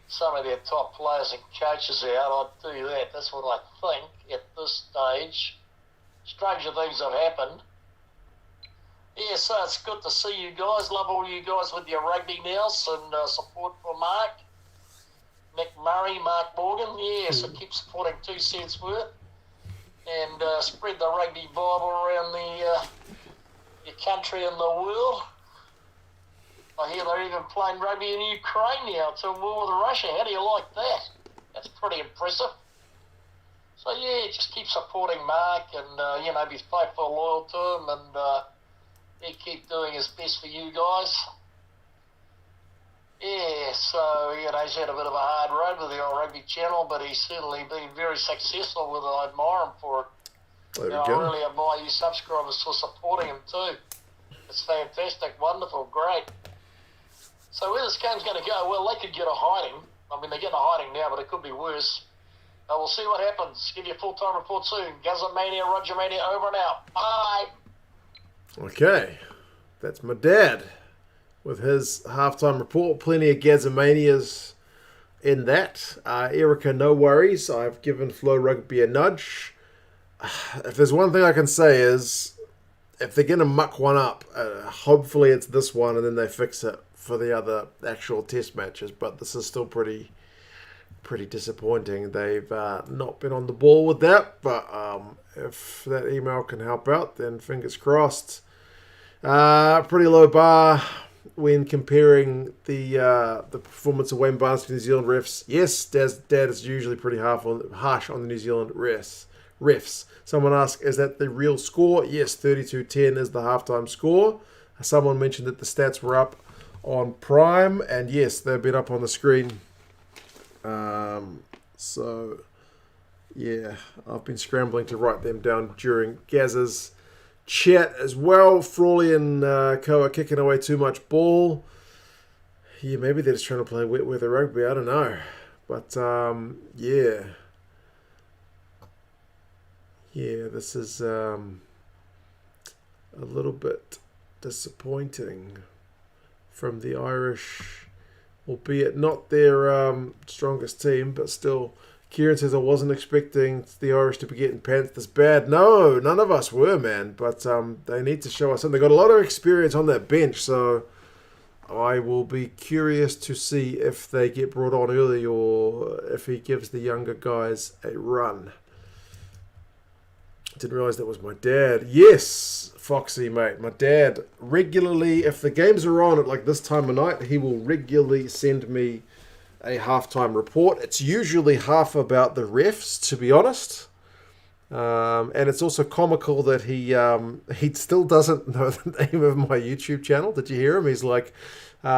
some of their top players and coaches out. I'd do that. That's what I think at this stage. Stranger things have happened. Yeah, so it's good to see you guys. Love all you guys with your rugby nows and support for Mark. Mick Murray, Mark Morgan. Yeah, so keep supporting 2 cents worth. And spread the rugby Bible around your country and the world. I hear they're even playing rugby in Ukraine now to war with Russia. How do you like that? That's pretty impressive. So, just keep supporting Mark and, be faithful, loyal to him, and he keep doing his best for you guys. Yeah, so, he's had a bit of a hard road with the old rugby channel, but he's certainly been very successful with it. I admire him for it. There we go. I really admire you subscribers for supporting him too. It's fantastic, wonderful, great. So where this game's going to go, well, they could get a hiding. They're getting a hiding now, but it could be worse. We'll see what happens. Give you a full-time report soon. Gazamania, Roger Mania, over and out. Bye. Okay, that's my dad with his halftime report. Plenty of Gazamanias in that. Erica, no worries. I've given Flow Rugby a nudge. If there's one thing I can say is, if they're going to muck one up, hopefully it's this one and then they fix it for the other actual test matches. But this is still pretty disappointing. They've not been on the ball with that. But if that email can help out, then fingers crossed. Pretty low bar when comparing the performance of Wayne Barnes to New Zealand refs. Yes, Dad is usually pretty harsh on the New Zealand refs. Someone asked, is that the real score? Yes, 32-10 is the halftime score. Someone mentioned that the stats were up on Prime, and yes, they've been up on the screen. So, yeah, I've been scrambling to write them down during Gaz's chat as well. Frawley and Koa kicking away too much ball. Yeah, maybe they're just trying to play wet weather rugby. I don't know. But, yeah. Yeah, this is a little bit disappointing from the Irish, albeit not their strongest team, but still. Kieran says, I wasn't expecting the Irish to be getting pants this bad. No, none of us were, man. But they need to show us something. They've got a lot of experience on that bench, so I will be curious to see if they get brought on early or if he gives the younger guys a run. Didn't realise that was my dad. Yes, Foxy, mate. My dad regularly, if the games are on at like this time of night, he will regularly send me a halftime report. It's usually half about the refs, to be honest. And it's also comical that he still doesn't know the name of my YouTube channel. Did you hear him? He's like,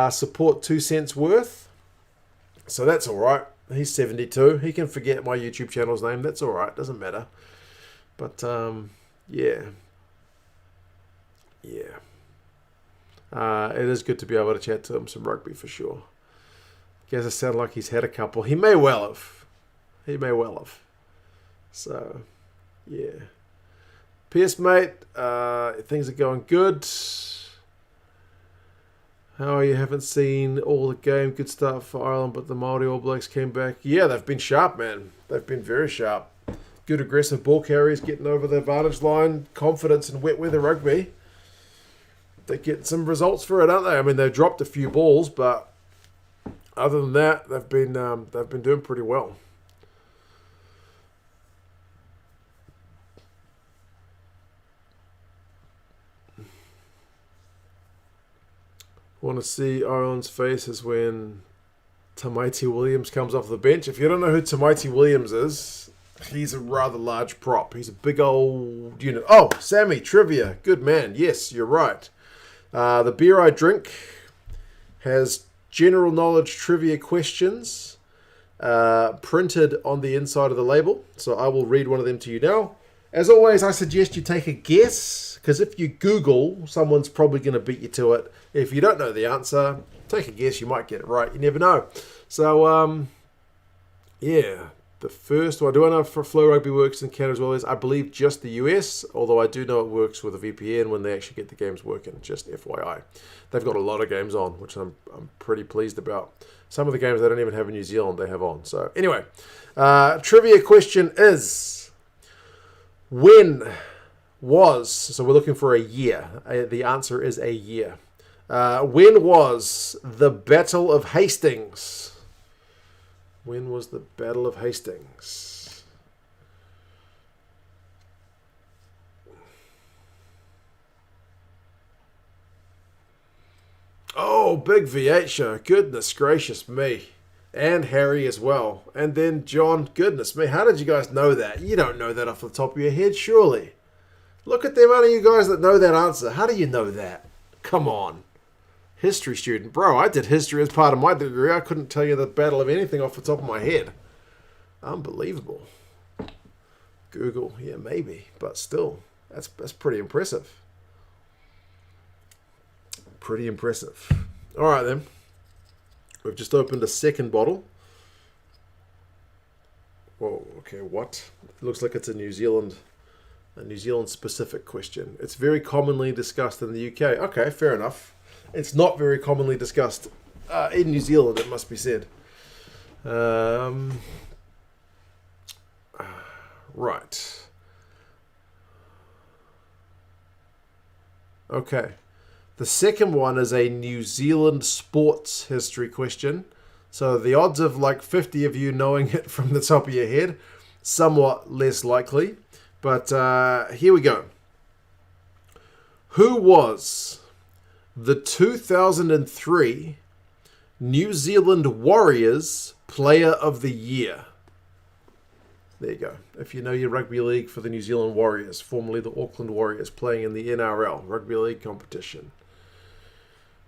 support 2 cents worth. So that's all right. He's 72. He can forget my YouTube channel's name. That's all right. Doesn't matter. But, yeah. Yeah. It is good to be able to chat to him some rugby for sure. Guess it sounds like he's had a couple. He may well have. He may well have. So, yeah. Pierce, mate, things are going good. How are you? Haven't seen all the game. Good start for Ireland, but the Māori All Blacks came back. Yeah, they've been sharp, man. They've been very sharp. Good aggressive ball carriers, getting over the advantage line. Confidence in wet weather rugby. They get some results for it, aren't they? I mean, they dropped a few balls, but other than that, they've been doing pretty well. Want to see Ireland's faces when Tamaiti Williams comes off the bench. If you don't know who Tamaiti Williams is, he's a rather large prop. He's a big old unit. Oh, Sammy, trivia. Good man. Yes, you're right. The beer I drink has general knowledge trivia questions printed on the inside of the label. So I will read one of them to you now. As always, I suggest you take a guess, because if you Google, someone's probably going to beat you to it. If you don't know the answer, take a guess. You might get it right. You never know. So, yeah. The first one, do I know if Flow Rugby works in Canada as well as, I believe, just the US, although I do know it works with a VPN when they actually get the games working, just FYI. They've got a lot of games on, which I'm pretty pleased about. Some of the games they don't even have in New Zealand, they have on. So, anyway, trivia question is, when was, so we're looking for a year. The answer is a year. When was the Battle of Hastings? When was the Battle of Hastings? Oh, big V8 show. Goodness gracious me. And Harry as well. And then John. Goodness me. How did you guys know that? You don't know that off the top of your head, surely. Look at the amount of you guys that know that answer. How do you know that? Come on. History student. Bro, I did history as part of my degree. I couldn't tell you the battle of anything off the top of my head. Unbelievable. Google, yeah, maybe. But still, that's pretty impressive. Pretty impressive. All right, then. We've just opened a second bottle. Whoa, okay, what? It looks like it's a New Zealand specific question. It's very commonly discussed in the UK. Okay, fair enough. It's not very commonly discussed in New Zealand, it must be said. Right. Okay. The second one is a New Zealand sports history question. So the odds of like 50 of you knowing it from the top of your head, somewhat less likely. But here we go. Who was the 2003 New Zealand Warriors Player of the Year? There you go. If you know your rugby league for the New Zealand Warriors, formerly the Auckland Warriors, playing in the NRL, Rugby League competition.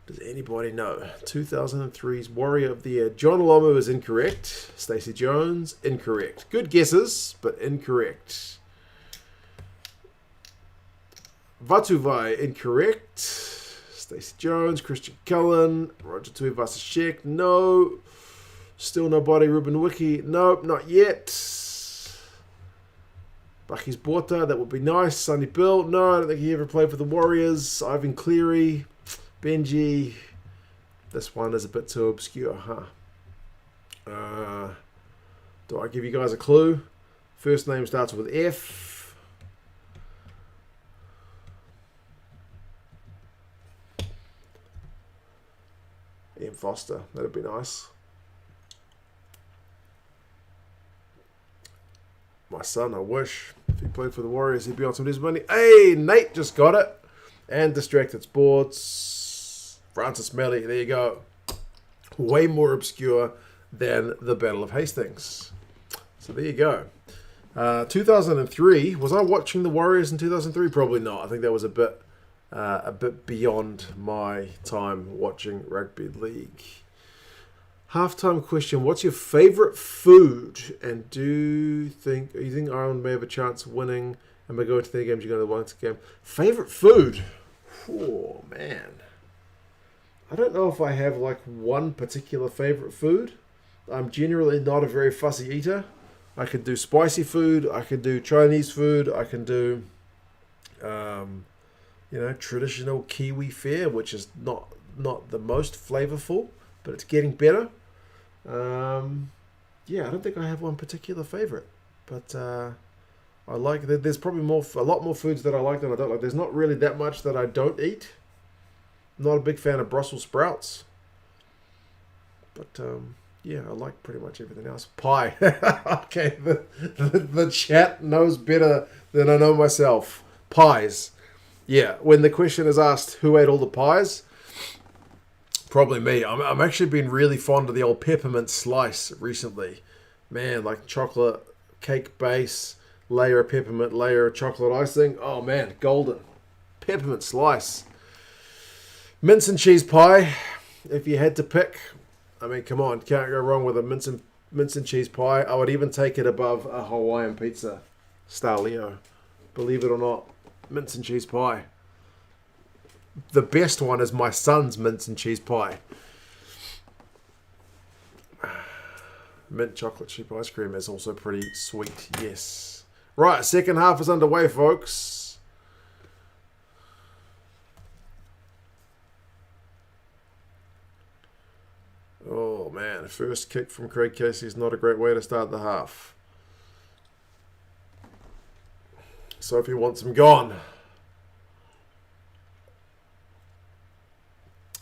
Does anybody know? 2003's Warrior of the Year. John Lomu is incorrect. Stacey Jones, incorrect. Good guesses, but incorrect. Vatuvai, incorrect. Stacey Jones, Christian Cullen, Roger Tuivasa-Sheck, no. Still nobody. Ruben Wiki, nope, not yet. Bucky's Borta, that would be nice. Sonny Bill, no, I don't think he ever played for the Warriors. Ivan Cleary, Benji. This one is a bit too obscure, huh? Do I give you guys a clue? First name starts with F. Ian Foster, that'd be nice. My son, I wish. If he played for the Warriors, he'd be on some of his money. Hey, Nate just got it. And Distracted Sports. Francis Melly, there you go. Way more obscure than the Battle of Hastings. So there you go. 2003, was I watching the Warriors in 2003? Probably not. I think that was a bit beyond my time watching rugby league. Halftime question: what's your favourite food? And do you think Ireland may have a chance of winning? And by going to the games, you're going to win the game. Favourite food? Oh man, I don't know if I have like one particular favourite food. I'm generally not a very fussy eater. I could do spicy food. I could do Chinese food. I can do, traditional Kiwi fare, which is not the most flavourful, but it's getting better. I don't think I have one particular favourite, but I like. There's probably a lot more foods that I like than I don't like. There's not really that much that I don't eat. I'm not a big fan of Brussels sprouts, but I like pretty much everything else. Pie. Okay, the chat knows better than I know myself. Pies. Yeah, when the question is asked who ate all the pies, probably me. I'm actually been really fond of the old peppermint slice recently. Man, like chocolate cake base, layer of peppermint, layer of chocolate icing. Oh man, golden. Peppermint slice. Mince and cheese pie, if you had to pick. I mean, come on, can't go wrong with a mince and cheese pie. I would even take it above a Hawaiian pizza. Stalio. Believe it or not. Mince and cheese pie. The best one is my son's mince and cheese pie. Mint chocolate chip ice cream is also pretty sweet, yes. Right, second half is underway, folks. Oh man, first kick from Craig Casey is not a great way to start the half. Sophie wants him gone.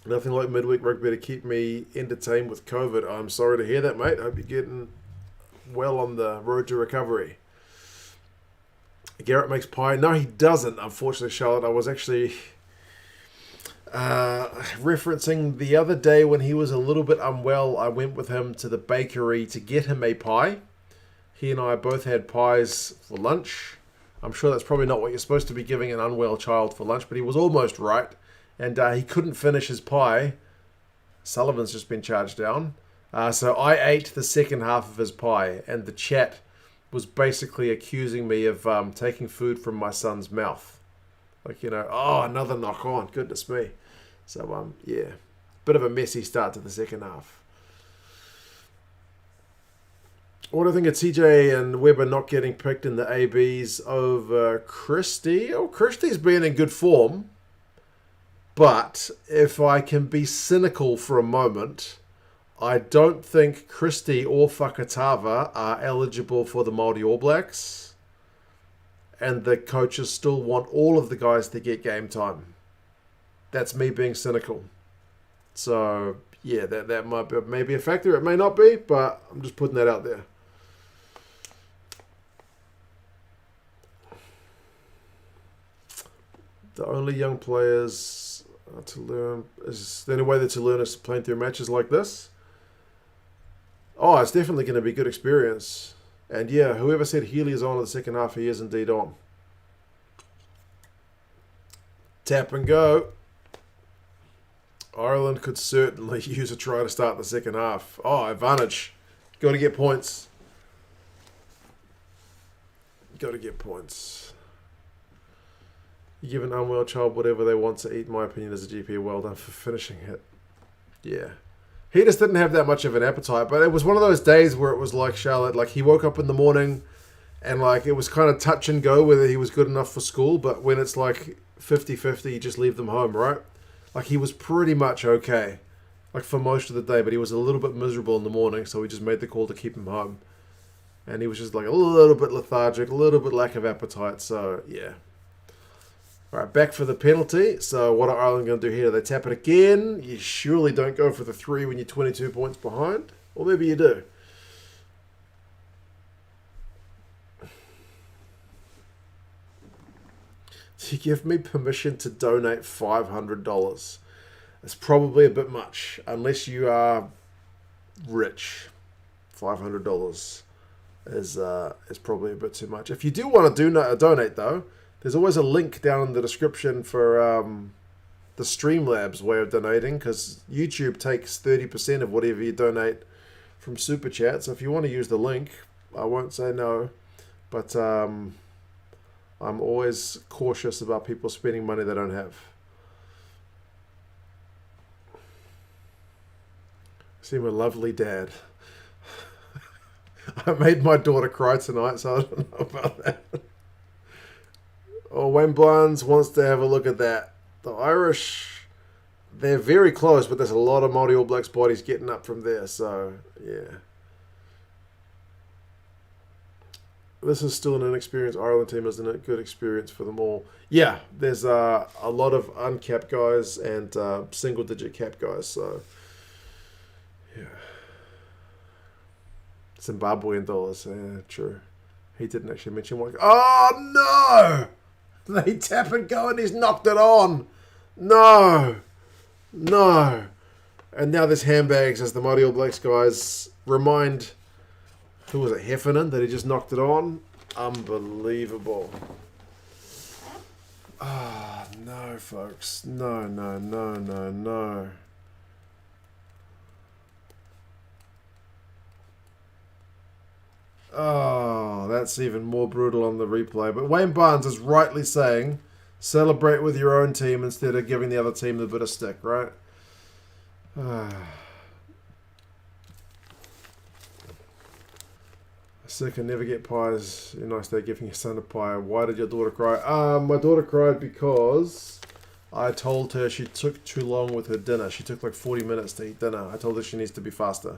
Nothing like midweek rugby to keep me entertained with COVID. I'm sorry to hear that, mate. Hope you're getting well on the road to recovery. Garrett makes pie. No, he doesn't, unfortunately, Charlotte. I was actually referencing the other day when he was a little bit unwell. I went with him to the bakery to get him a pie. He and I both had pies for lunch. I'm sure that's probably not what you're supposed to be giving an unwell child for lunch, but he was almost right. And he couldn't finish his pie. Sullivan's just been charged down. So I ate the second half of his pie, and the chat was basically accusing me of taking food from my son's mouth. Like, another knock on. Goodness me. So, bit of a messy start to the second half. What do I think of TJ and Webber not getting picked in the ABs over Christie? Oh, Christie's been in good form. But if I can be cynical for a moment, I don't think Christie or Fakatava are eligible for the Māori All Blacks. And the coaches still want all of the guys to get game time. That's me being cynical. So, yeah, that might be maybe a factor. It may not be, but I'm just putting that out there. The only young players to learn is the only way that to learn is playing through matches like this. Oh, it's definitely going to be a good experience. And yeah, whoever said Healy is on in the second half, he is indeed on. Tap and go. Ireland could certainly use a try to start the second half. Oh, advantage. Got to get points. Got to get points. You give an unwell child whatever they want to eat, in my opinion, as a GP. Well done for finishing it. Yeah. He just didn't have that much of an appetite, but it was one of those days where it was like Charlotte, like he woke up in the morning and like it was kind of touch and go whether he was good enough for school, but when it's like 50-50, you just leave them home, right? Like he was pretty much okay, like for most of the day, but he was a little bit miserable in the morning, so we just made the call to keep him home. And he was just like a little bit lethargic, a little bit lack of appetite, so yeah. All right, back for the penalty. So what are Ireland going to do here? They tap it again. You surely don't go for the 3 when you're 22 points behind. Or maybe you do. Do you give me permission to donate $500? It's probably a bit much, unless you are rich. $500 is probably a bit too much. If you do want to donate, though, there's always a link down in the description for the Streamlabs way of donating, because YouTube takes 30% of whatever you donate from Super Chat. So if you want to use the link, I won't say no. But I'm always cautious about people spending money they don't have. See my lovely dad. I made my daughter cry tonight, so I don't know about that. Oh, Wayne Blinds wants to have a look at that. The Irish, they're very close, but there's a lot of Māori All Blacks bodies getting up from there, so yeah. This is still an inexperienced Ireland team, isn't it? Good experience for them all. Yeah, there's a lot of uncapped guys and single-digit cap guys, so yeah. Zimbabwean dollars, yeah, true. He didn't actually mention one. Oh, no! They tap and go and he's knocked it on. No. No. And now there's handbags as the Māori All Blacks guys remind, who was it, Heffernan, that he just knocked it on. Unbelievable. Ah, no, folks. No, no, no, no, no. Oh, that's even more brutal on the replay. But Wayne Barnes is rightly saying, celebrate with your own team instead of giving the other team the bit of stick, right? Sick and never get pies. You're nice day giving your son a pie. Why did your daughter cry? My daughter cried because I told her she took too long with her dinner. She took like 40 minutes to eat dinner. I told her she needs to be faster.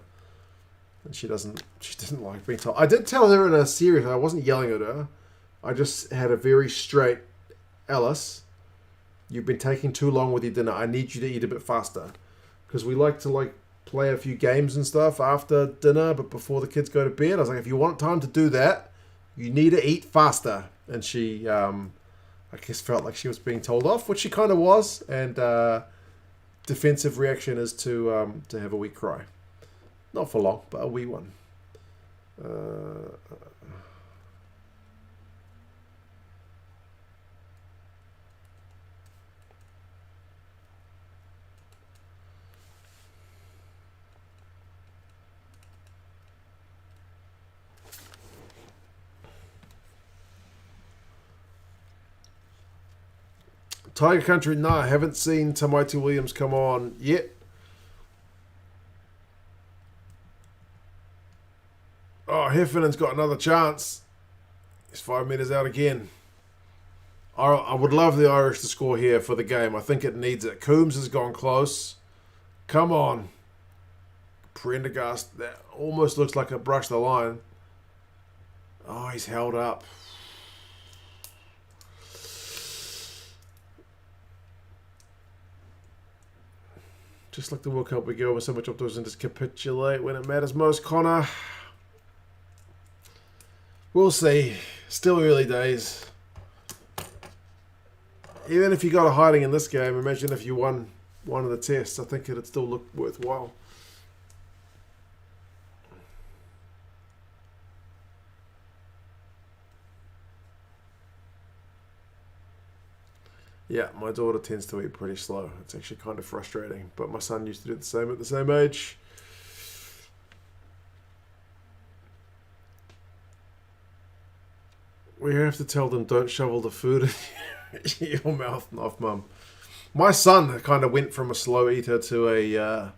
And she didn't like being told. I did tell her in a series, I wasn't yelling at her. I just had a very straight, Alice, you've been taking too long with your dinner. I need you to eat a bit faster. Because we like to play a few games and stuff after dinner, but before the kids go to bed. I was like, if you want time to do that, you need to eat faster. And she, I guess, felt like she was being told off, which she kind of was. And defensive reaction is to have a wee cry. Not for long, but a wee one. Tiger Country, no, I haven't seen Tamaiti Williams come on yet. Oh, Heffernan's got another chance. He's 5 metres out again. I would love the Irish to score here for the game. I think it needs it. Coombs has gone close. Come on. Prendergast, that almost looks like it brushed the line. Oh, he's held up. Just like the World Cup, we go over so much optimism and just capitulate when it matters most, Connor. We'll see. Still early days. Even if you got a hiding in this game, imagine if you won one of the tests. I think it'd still look worthwhile. Yeah, my daughter tends to eat pretty slow. It's actually kind of frustrating. But my son used to do the same at the same age. We have to tell them don't shovel the food in your mouth, not Mum. My son kind of went from a slow eater to a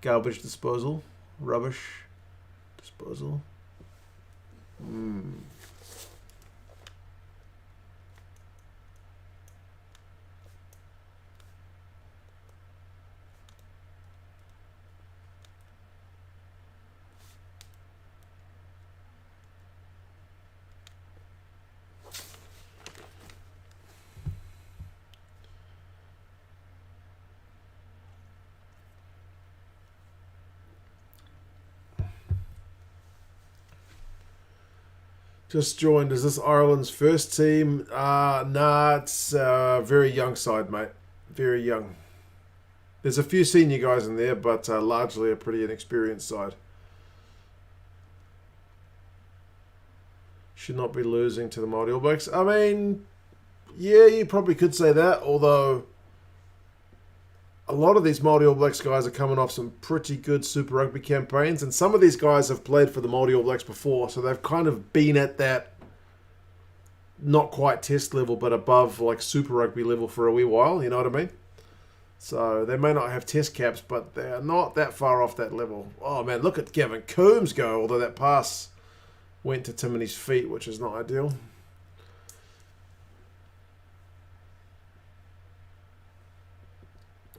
garbage disposal. Rubbish disposal. Just joined. Is this Ireland's first team? Nah, it's a very young side, mate. Very young. There's a few senior guys in there, but largely a pretty inexperienced side. Should not be losing to the Māori All Blacks. I mean, yeah, you probably could say that, although a lot of these Māori All Blacks guys are coming off some pretty good Super Rugby campaigns, and some of these guys have played for the Māori All Blacks before, so they've kind of been at that not quite test level, but above like Super Rugby level for a wee while, you know what I mean? So they may not have test caps, but they're not that far off that level. Oh man, look at Gavin Coombs go, although that pass went to Timony's feet, which is not ideal.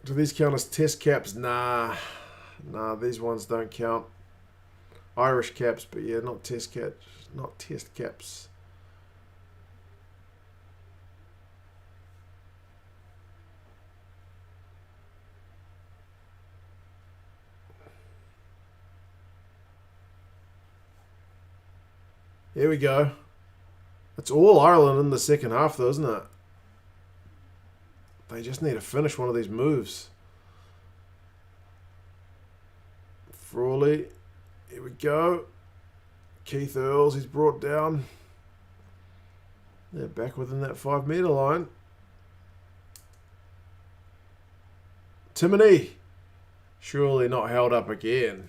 Do these count as test caps? Nah, these ones don't count. Irish caps, but yeah, not test caps. Not test caps. Here we go. It's all Ireland in the second half, though, isn't it? They just need to finish one of these moves. Frawley. Here we go. Keith Earls, he's brought down. They're back within that 5 metre line. Timony. Surely not held up again.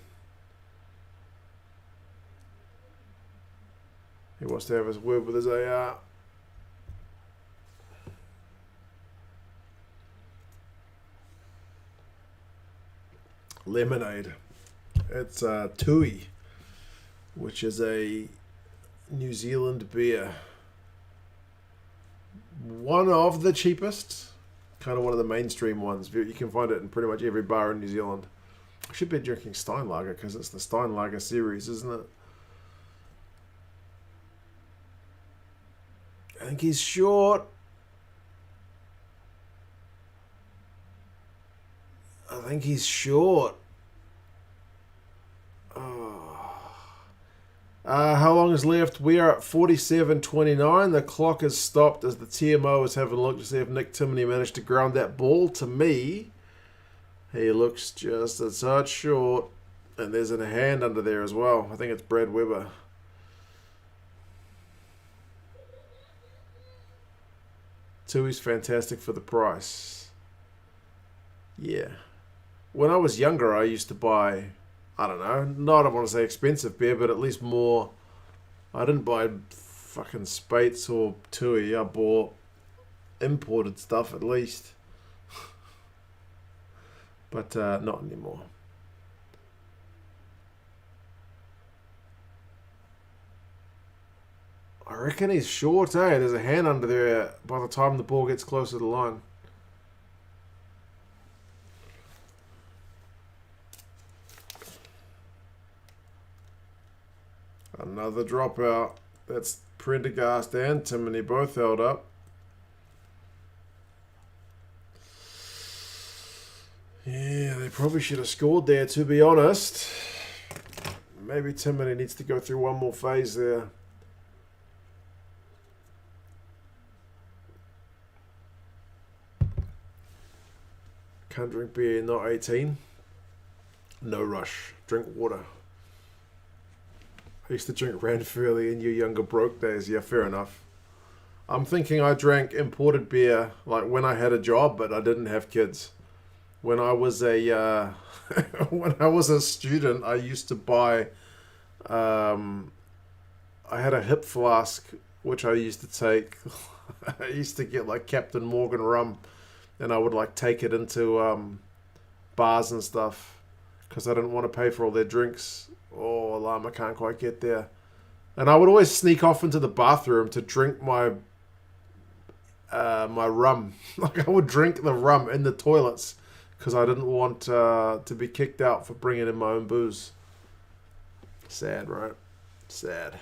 He wants to have his word with his AR. Lemonade. It's Tui, which is a New Zealand beer. One of the cheapest. Kind of one of the mainstream ones. You can find it in pretty much every bar in New Zealand. I should be drinking Steinlager because it's the Steinlager series, isn't it? I think he's short. How long is left? We are at 47:29. The clock has stopped as the TMO is having a look to see if Nick Timony managed to ground that ball. To me, he looks just a touch short. And there's a hand under there as well. I think it's Brad Weber. Tui's fantastic for the price. Yeah. When I was younger, I used to buy, I don't know, I don't want to say expensive beer, but at least more. I didn't buy fucking Spates or Tui. I bought imported stuff at least. But not anymore. I reckon he's short, eh? There's a hand under there by the time the ball gets closer to the line. Another dropout. That's Prendergast and Timony both held up. Yeah, they probably should have scored there, to be honest. Maybe Timony needs to go through one more phase there. Can't drink beer, not 18. No rush. Drink water. I used to drink Ranfurly in your younger broke days. Yeah, fair enough. I'm thinking I drank imported beer like when I had a job, but I didn't have kids. When I was a when I was a student, I used to buy. Um, I had a hip flask which I used to take. I used to get like Captain Morgan rum, and I would like take it into bars and stuff because I didn't want to pay for all their drinks. Oh, alarm! I can't quite get there. And I would always sneak off into the bathroom to drink my rum. Like I would drink the rum in the toilets because I didn't want to be kicked out for bringing in my own booze. Sad, right? Sad.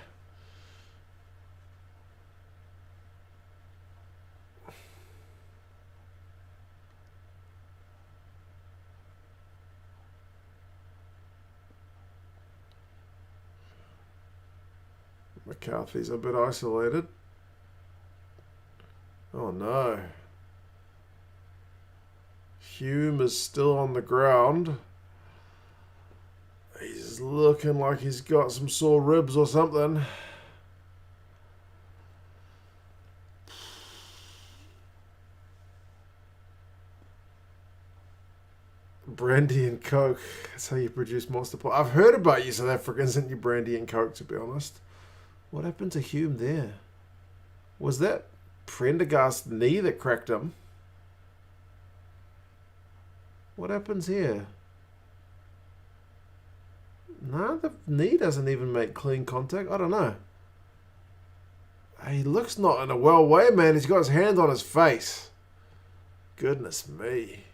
McCarthy's a bit isolated. Oh no. Hume is still on the ground. He's looking like he's got some sore ribs or something. Brandy and Coke. That's how you produce Monster Pie. I've heard about you South Africans and your brandy and Coke, to be honest. What happened to Hume there? Was that Prendergast's knee that cracked him? What happens here? No, the knee doesn't even make clean contact. I don't know. He looks not in a well way, man. He's got his hand on his face. Goodness me.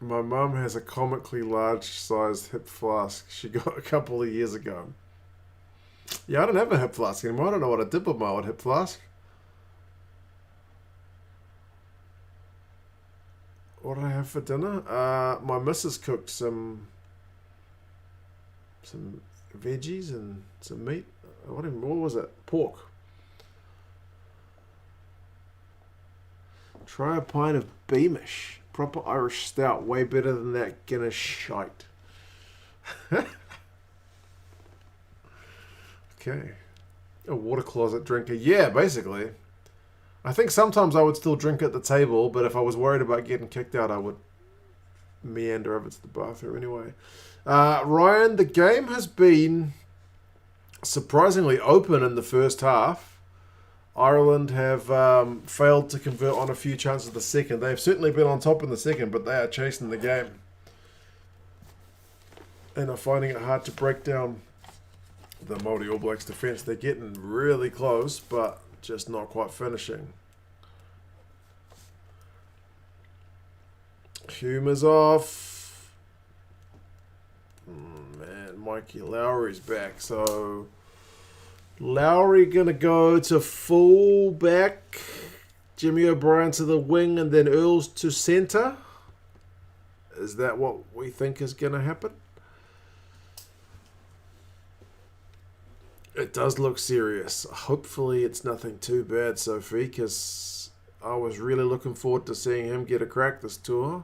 My mum has a comically large-sized hip flask she got a couple of years ago. Yeah, I don't have a hip flask anymore. I don't know what I did with my old hip flask. What did I have for dinner? My missus cooked some veggies and some meat. What was it? Pork. Try a pint of Beamish. Proper Irish stout. Way better than that Guinness shite. Okay. A water closet drinker. Yeah, basically. I think sometimes I would still drink at the table, but if I was worried about getting kicked out, I would meander over to the bathroom anyway. Ryan, the game has been surprisingly open in the first half. Ireland have failed to convert on a few chances in the second. They've certainly been on top in the second, but they are chasing the game. And are finding it hard to break down the Māori All Blacks defence. They're getting really close, but just not quite finishing. Hume is off. Man, Mikey Lowry's back. So Lowry gonna go to full back. Jimmy O'Brien to the wing, and then Earls to centre. Is that what we think is gonna happen? It does look serious. Hopefully it's nothing too bad, Sophie, because I was really looking forward to seeing him get a crack this tour.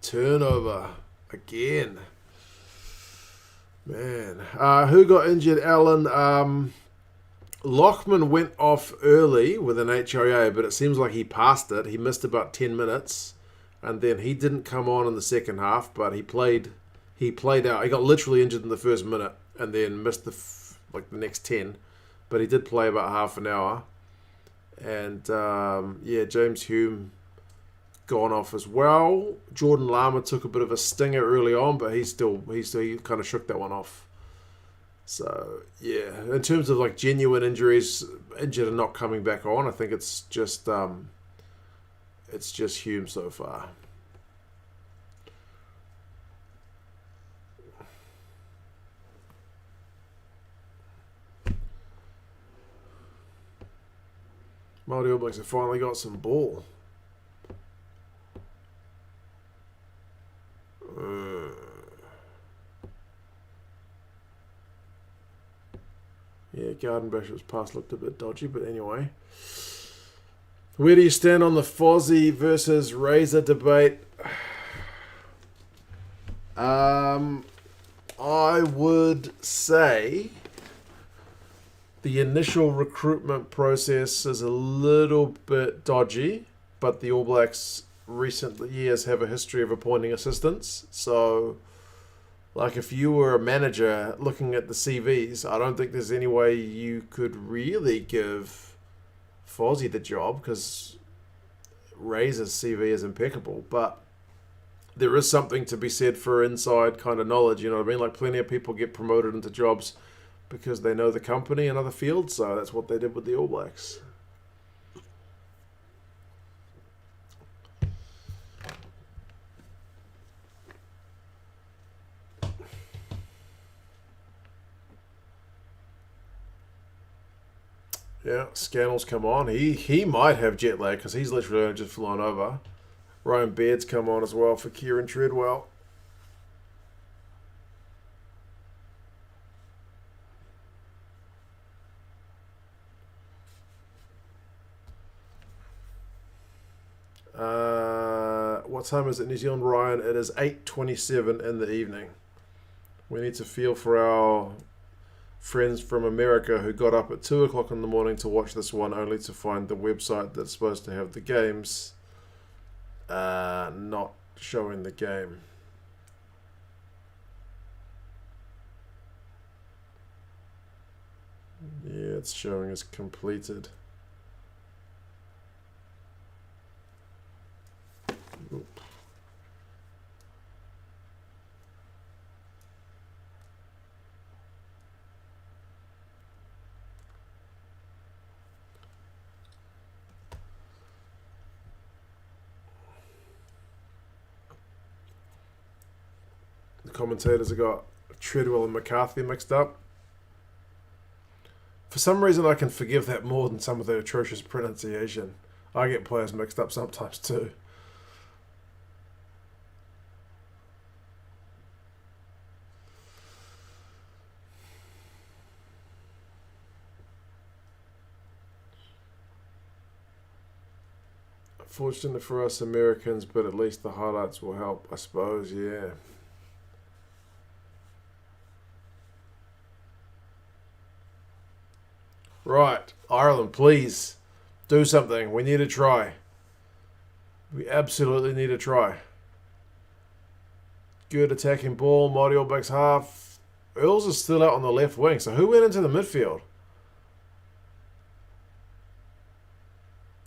Turnover again. Man. Who got injured, Alan? Lochman went off early with an HIA, but it seems like he passed it. He missed about 10 minutes, and then he didn't come on in the second half, but he played out. He got literally injured in the first minute and then missed the next 10, but he did play about half an hour. And James Hume gone off as well. Jordan Lama took a bit of a stinger early on, but he kind of shook that one off. So, yeah, in terms of like genuine injuries, injured and not coming back on, I think it's just Hume so far. Māori All Blacks have finally got some ball. Yeah, Garden Bishop's pass looked a bit dodgy, but anyway. Where do you stand on the Fozzie versus Razor debate? I would say the initial recruitment process is a little bit dodgy, but the All Blacks recent years have a history of appointing assistants. So, like, if you were a manager looking at the CVs, I don't think there's any way you could really give Fozzie the job because Razor's CV is impeccable. But there is something to be said for inside kind of knowledge, you know what I mean? Like, plenty of people get promoted into jobs because they know the company in other fields, so that's what they did with the All Blacks. Yeah, Scannell's come on. He might have jet lag because he's literally only just flown over. Ryan Baird's come on as well for Kieran Treadwell. What time is it, New Zealand, Ryan? It is 8:27 in the evening. We need to feel for our friends from America who got up at 2 o'clock in the morning to watch this one only to find the website that's supposed to have the games not showing the game. Yeah, it's showing as completed. Oop. The commentators have got Treadwell and McCarthy mixed up. For some reason, I can forgive that more than some of the atrocious pronunciation. I get players mixed up sometimes too. Fortunate for us Americans, but at least the highlights will help, I suppose, yeah. Right, Ireland, please do something. We need a try. We absolutely need a try. Good attacking ball, Māori All Blacks half. Earls is still out on the left wing, so who went into the midfield?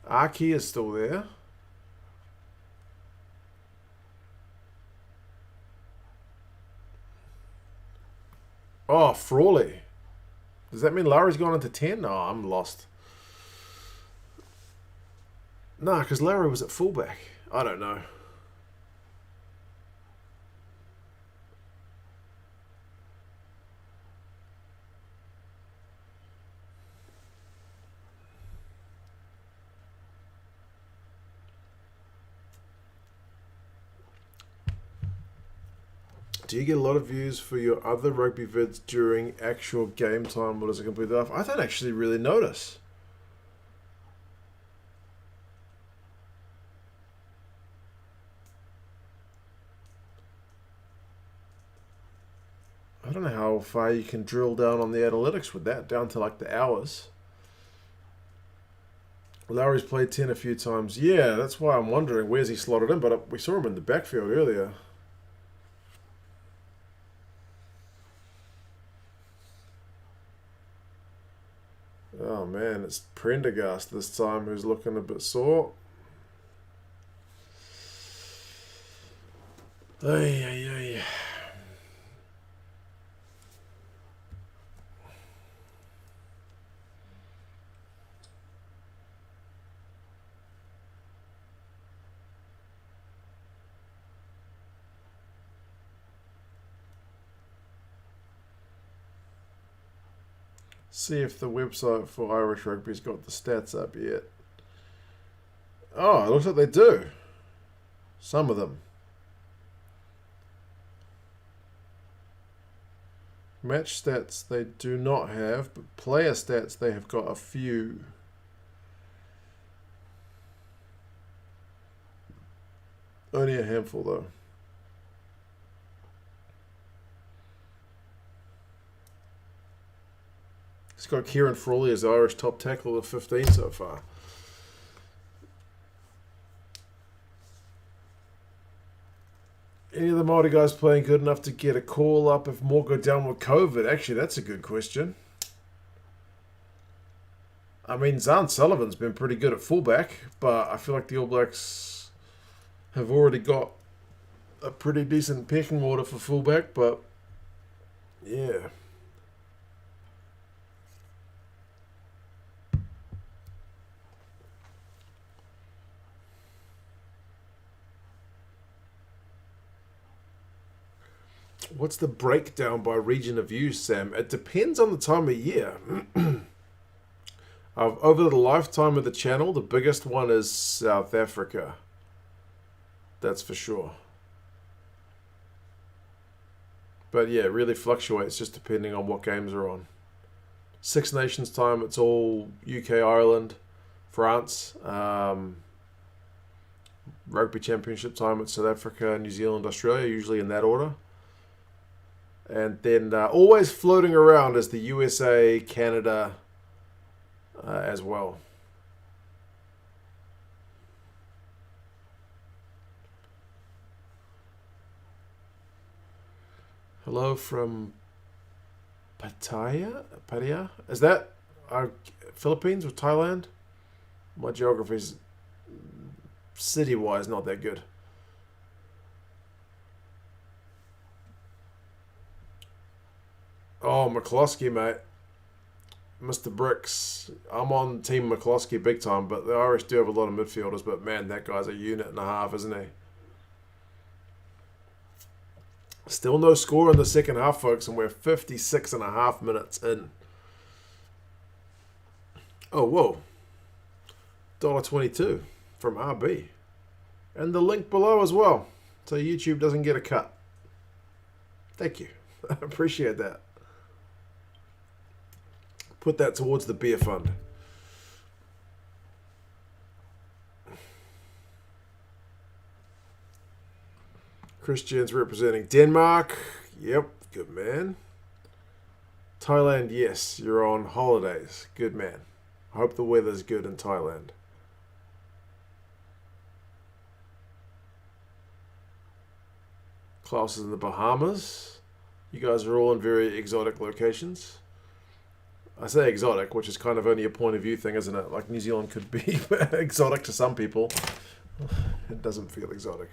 Aki is still there. Oh, Frawley. Does that mean Larry's gone into 10? No, I'm lost. Nah, because Larry was at fullback. I don't know. Do you get a lot of views for your other rugby vids during actual game time, or does it completely off? I don't actually really notice. I don't know how far you can drill down on the analytics with that, down to like the hours. Lowry's played 10 a few times. Yeah, that's why I'm wondering where's he slotted in, but we saw him in the backfield earlier. Oh man, it's Prendergast this time who's looking a bit sore. Ay, ay, ay. See if the website for Irish Rugby's got the stats up yet. Oh, it looks like they do. Some of them. Match stats they do not have, but player stats they have got a few. Only a handful though. He's got Kieran Frawley as the Irish top tackle of 15 so far. Any of the Māori guys playing good enough to get a call up if more go down with COVID? Actually, that's a good question. I mean, Zahn Sullivan's been pretty good at fullback, but I feel like the All Blacks have already got a pretty decent pecking order for fullback, but yeah. What's the breakdown by region of use, Sam? It depends on the time of year. Over the lifetime of the channel, the biggest one is South Africa. That's for sure. But yeah, it really fluctuates just depending on what games are on. Six Nations time, it's all UK, Ireland, France. Rugby Championship time, it's South Africa, New Zealand, Australia, usually in that order. And then always floating around is the USA, Canada as well. Hello from Pattaya? Is that Philippines or Thailand? My geography's city-wise not that good. Oh, McCloskey, mate. Mr. Bricks. I'm on Team McCloskey big time, but the Irish do have a lot of midfielders, but man, that guy's a unit and a half, isn't he? Still no score in the second half, folks, and we're 56 and a half minutes in. Oh, whoa. $1.22 from RB. And the link below as well, so YouTube doesn't get a cut. Thank you. I appreciate that. Put that towards the beer fund. Christian's representing Denmark. Yep, good man. Thailand, yes, you're on holidays. Good man. I hope the weather's good in Thailand. Klaus is in the Bahamas. You guys are all in very exotic locations. I say exotic, which is kind of only a point of view thing, isn't it? Like New Zealand could be exotic to some people. It doesn't feel exotic.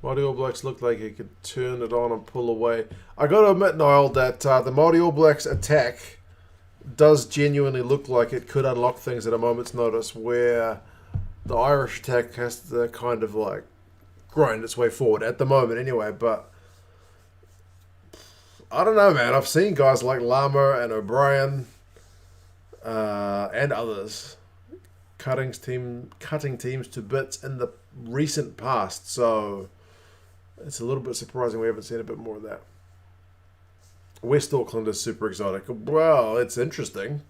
Māori All Blacks looked like he could turn it on and pull away. I got to admit, Niall, that the Māori All Blacks attack does genuinely look like it could unlock things at a moment's notice, where the Irish attack has to kind of like grind its way forward at the moment anyway. But I don't know, man. I've seen guys like Lama and O'Brien and others cutting teams to bits in the recent past, so it's a little bit surprising we haven't seen a bit more of that. West Auckland is super exotic. Well, it's interesting.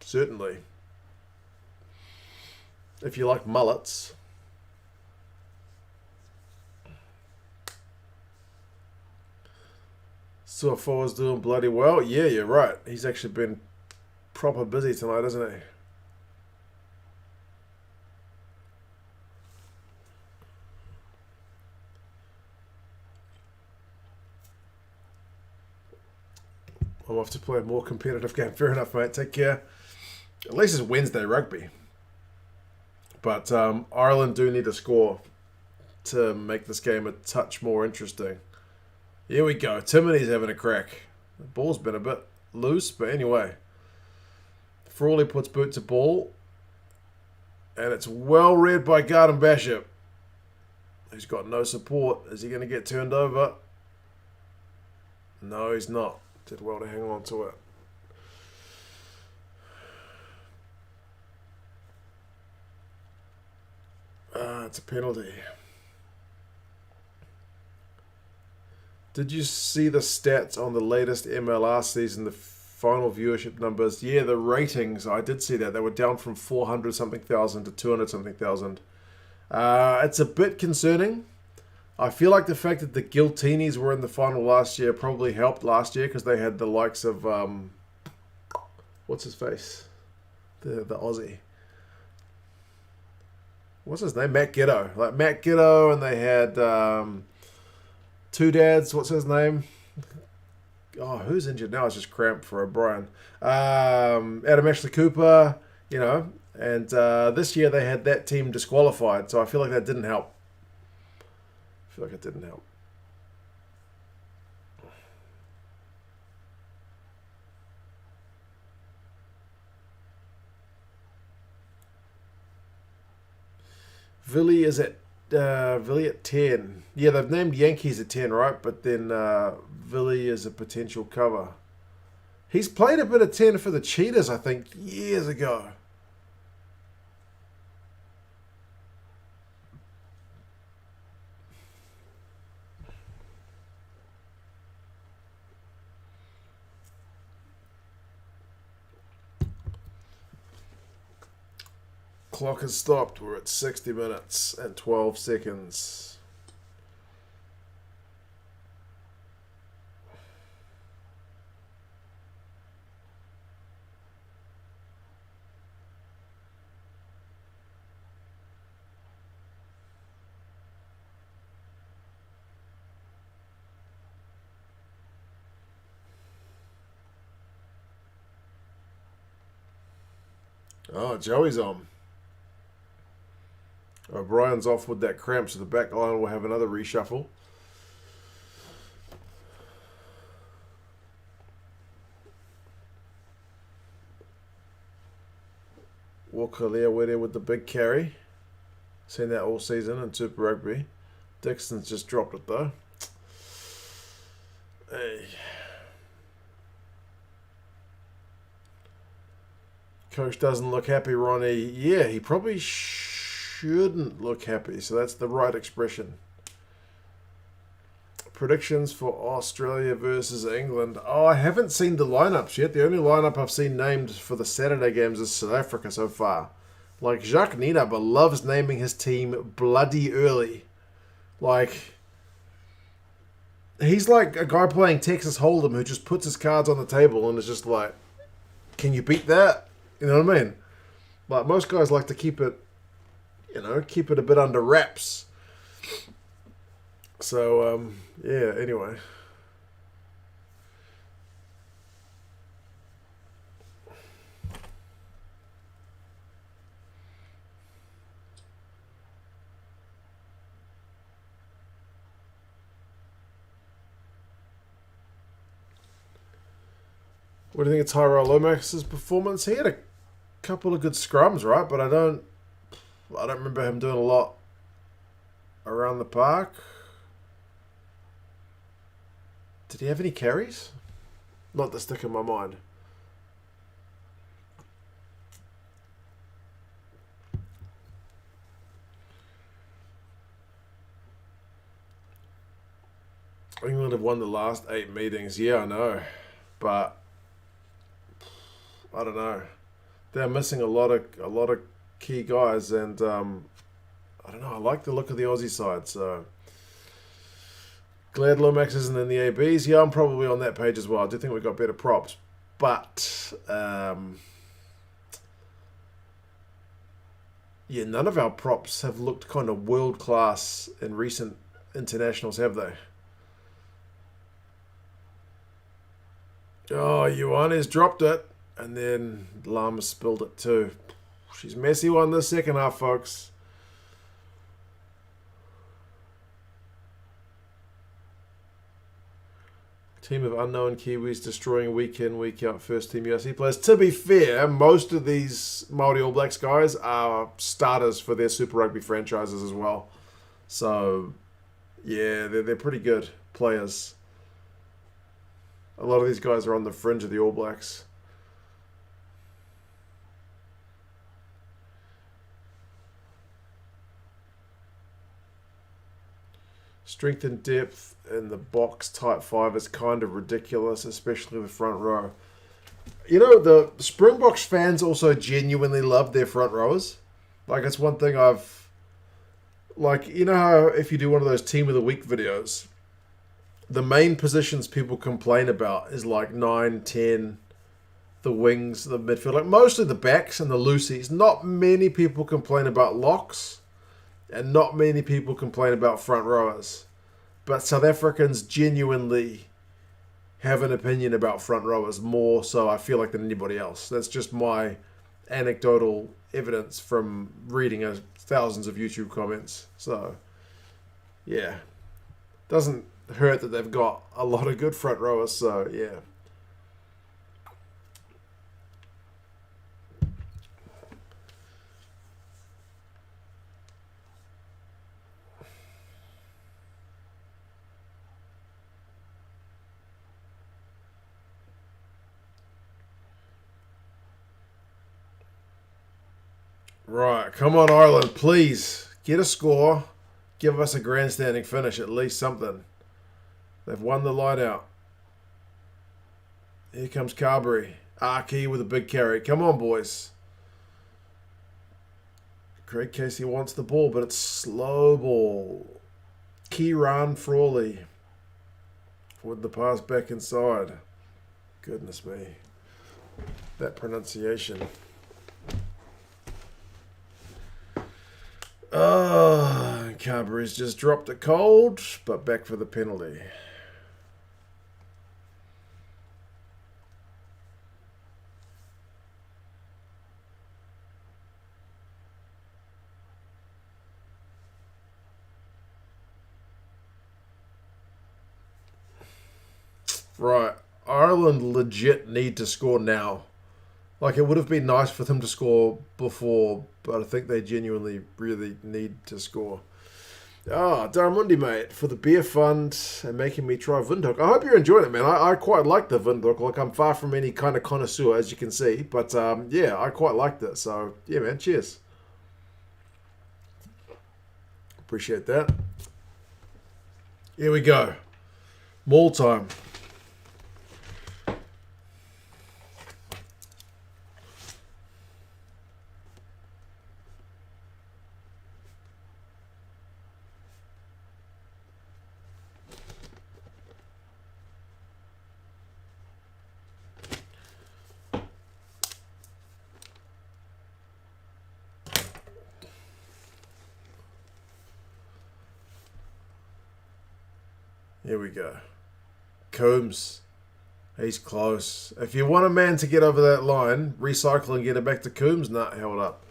Certainly. If you like mullets. Suafoa's doing bloody well. Yeah, you're right. He's actually been proper busy tonight, hasn't he? I'm off to play a more competitive game. Fair enough, mate. Take care. At least it's Wednesday rugby. But Ireland do need a score to make this game a touch more interesting. Here we go. Timone's having a crack. The ball's been a bit loose, but anyway. Frawley puts boot to ball. And it's well read by Garden Bishop. He's got no support. Is he going to get turned over? No, he's not. Did well to hang on to it. It's a penalty. Did you see the stats on the latest MLR season, the final viewership numbers? Yeah, the ratings, I did see that. They were down from 400 something thousand to 200 something thousand. It's a bit concerning. I feel like the fact that the Giltinis were in the final last year probably helped last year because they had the likes of, what's his face? The Aussie. What's his name? Matt Giddo. Like Matt Giddo, and they had two dads. What's his name? Oh, who's injured now? It's just cramped for O'Brien. Adam Ashley Cooper, you know. And this year they had that team disqualified, so I feel like that didn't help. I feel like it didn't help. Villy is at Villy at 10. Yeah, they've named Yankees at 10, right? But then Villy is a potential cover. He's played a bit of 10 for the Cheetahs, I think, years ago. Clock has stopped. We're at 60 minutes and 12 seconds. Oh, Joey's on. O'Brien's off with that cramp, so the back line will have another reshuffle. Walker Leawede with the big carry. Seen that all season in Super Rugby. Dixon's just dropped it though. Hey. Coach doesn't look happy, Ronnie. Yeah, he probably shouldn't look happy, so that's the right expression. Predictions for Australia versus England. Oh, I haven't seen the lineups yet. The only lineup I've seen named for the Saturday games is South Africa so far. Like, Jacques Nienaber loves naming his team bloody early. Like, he's like a guy playing Texas Hold'em who just puts his cards on the table and is just like, can you beat that? You know what I mean? Like, most guys like to keep it, keep it a bit under wraps. So, yeah, anyway. What do you think of Tyrell Lomax's performance? He had a couple of good scrums, right? But I don't remember him doing a lot around the park. Did he have any carries? Not that stick in my mind. England have won the last 8 meetings. Yeah, I know. But I don't know. They're missing a lot of key guys, and I don't know. I like the look of the Aussie side, so glad Lomax isn't in the ABs. Yeah, I'm probably on that page as well. I do think we've got better props, but yeah, none of our props have looked kind of world class in recent internationals, have they? Oh, Ioane's dropped it. And then Lama spilled it too. She's messy one this second half, folks. Team of unknown Kiwis destroying week in, week out first team USC players. To be fair, most of these Māori All Blacks guys are starters for their Super Rugby franchises as well. So, yeah, they're pretty good players. A lot of these guys are on the fringe of the All Blacks. Strength and depth in the box type 5 is kind of ridiculous, especially the front row. You know, the Springboks fans also genuinely love their front rowers. Like, it's one thing I've... Like, you know how if you do one of those Team of the Week videos, the main positions people complain about is like 9, 10, the wings, the midfield. Like, mostly the backs and the loosies. Not many people complain about locks. And not many people complain about front rowers. But South Africans genuinely have an opinion about front rowers more so, I feel like, than anybody else. That's just my anecdotal evidence from reading thousands of YouTube comments. So, yeah. Doesn't hurt that they've got a lot of good front rowers, so, yeah. Right, come on Ireland, please. Get a score. Give us a grandstanding finish, at least something. They've won the line out. Here comes Carberry. Aki with a big carry. Come on, boys. Craig Casey wants the ball, but it's slow ball. Kieran Frawley with the pass back inside. Goodness me. That pronunciation. Carberry's just dropped it cold, but back for the penalty. Right, Ireland legit need to score now. Like, it would have been nice for them to score before, but I think they genuinely really need to score. Daramundi, mate, for the beer fund and making me try Windhoek. I hope you're enjoying it, man. I quite like the Windhoek. Like, I'm far from any kind of connoisseur, as you can see. But, yeah, I quite liked it. So, yeah, man, cheers. Appreciate that. Here we go. Maul time. Here we go. Coombs. He's close. If you want a man to get over that line, recycle and get it back to Coombs. Nah, held up.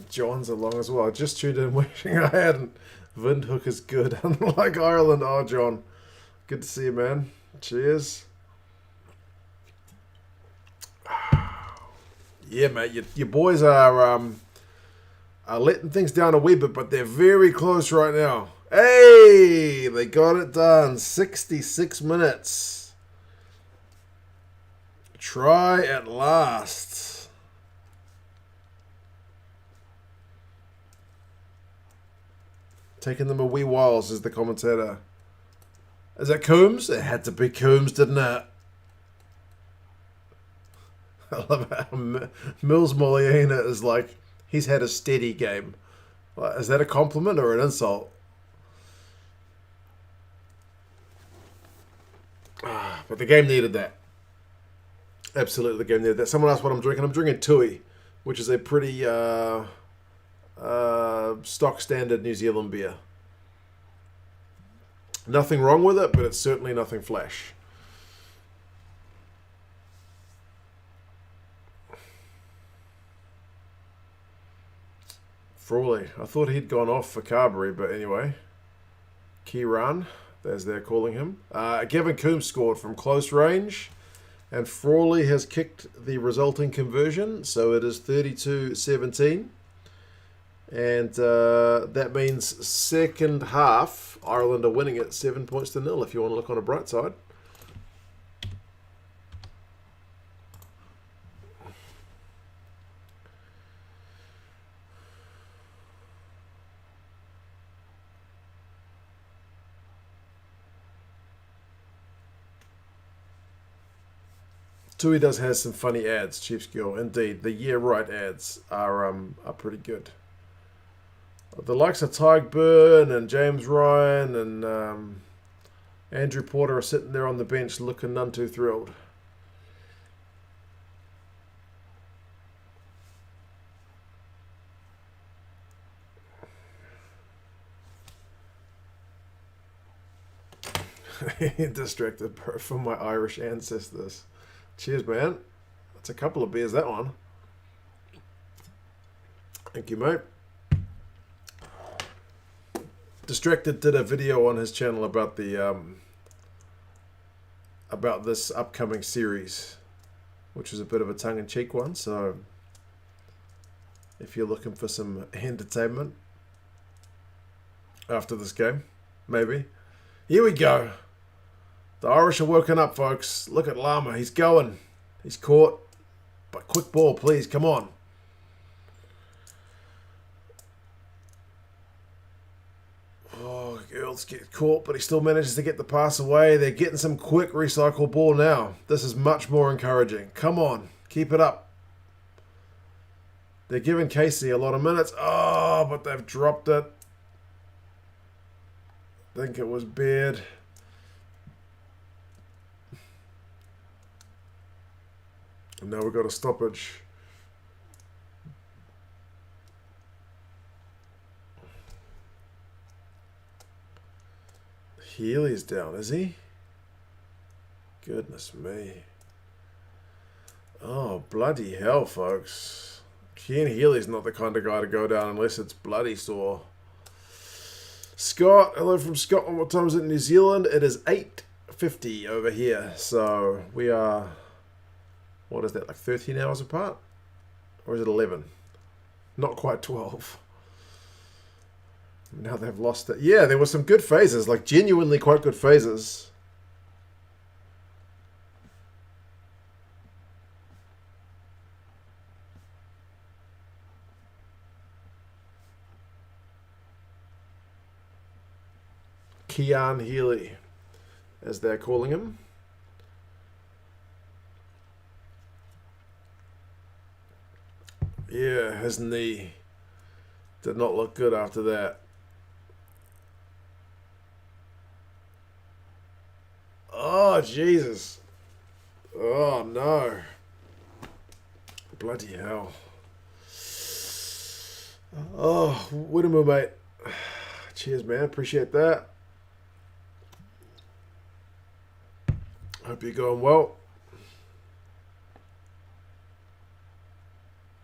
John's along as well. I just tuned in wishing I hadn't. Windhoek is good. Unlike Ireland. Oh, John. Good to see you, man. Cheers. Yeah, mate, your boys are letting things down a wee bit, but they're very close right now. Hey, they got it done. 66 minutes. Try at last. Taking them a wee while, says the commentator. Is that Coombs? It had to be Coombs, didn't it? I love how Mills Moliena is like, he's had a steady game. Is that a compliment or an insult? But the game needed that. Absolutely, the game needed that. Someone asked what I'm drinking. I'm drinking Tui, which is a pretty stock standard New Zealand beer. Nothing wrong with it, but it's certainly nothing flash. Frawley. I thought he'd gone off for Carberry, but anyway. Kieran, as they're calling him. Gavin Coombs scored from close range, and Frawley has kicked the resulting conversion, so it is 32-17. And that means second half, Ireland are winning it 7 points to 0, if you want to look on a bright side. Tui does has some funny ads, Chiefs Girl. Indeed, the Yeah Right ads are pretty good. The likes of Tyg Burn and James Ryan and Andrew Porter are sitting there on the bench looking none too thrilled. Distracted from my Irish ancestors. Cheers, man. That's a couple of beers, that one. Thank you, mate. Distracted did a video on his channel about the about this upcoming series, which was a bit of a tongue-in-cheek one. So, if you're looking for some entertainment after this game, maybe. Here we go. The Irish are woken up, folks. Look at Lama. He's going. He's caught. But quick ball, please. Come on. Oh, Earls gets caught, but he still manages to get the pass away. They're getting some quick recycle ball now. This is much more encouraging. Come on. Keep it up. They're giving Casey a lot of minutes. Oh, but they've dropped it. I think it was Beard. And now we've got a stoppage. Healy's down, is he? Goodness me. Oh, bloody hell, folks. Ken Healy's not the kind of guy to go down unless it's bloody sore. Scott, hello from Scotland. What time is it in New Zealand? It is 8:50 over here. So we are, what is that, like 13 hours apart? Or is it 11? Not quite 12. Now they've lost it. Yeah, there were some good phases, like genuinely quite good phases. Kean Healy, as they're calling him. Yeah, his knee did not look good after that. Oh, Jesus. Oh, no. Bloody hell. Oh, Widemu, mate. Cheers, man. Appreciate that. Hope you're going well.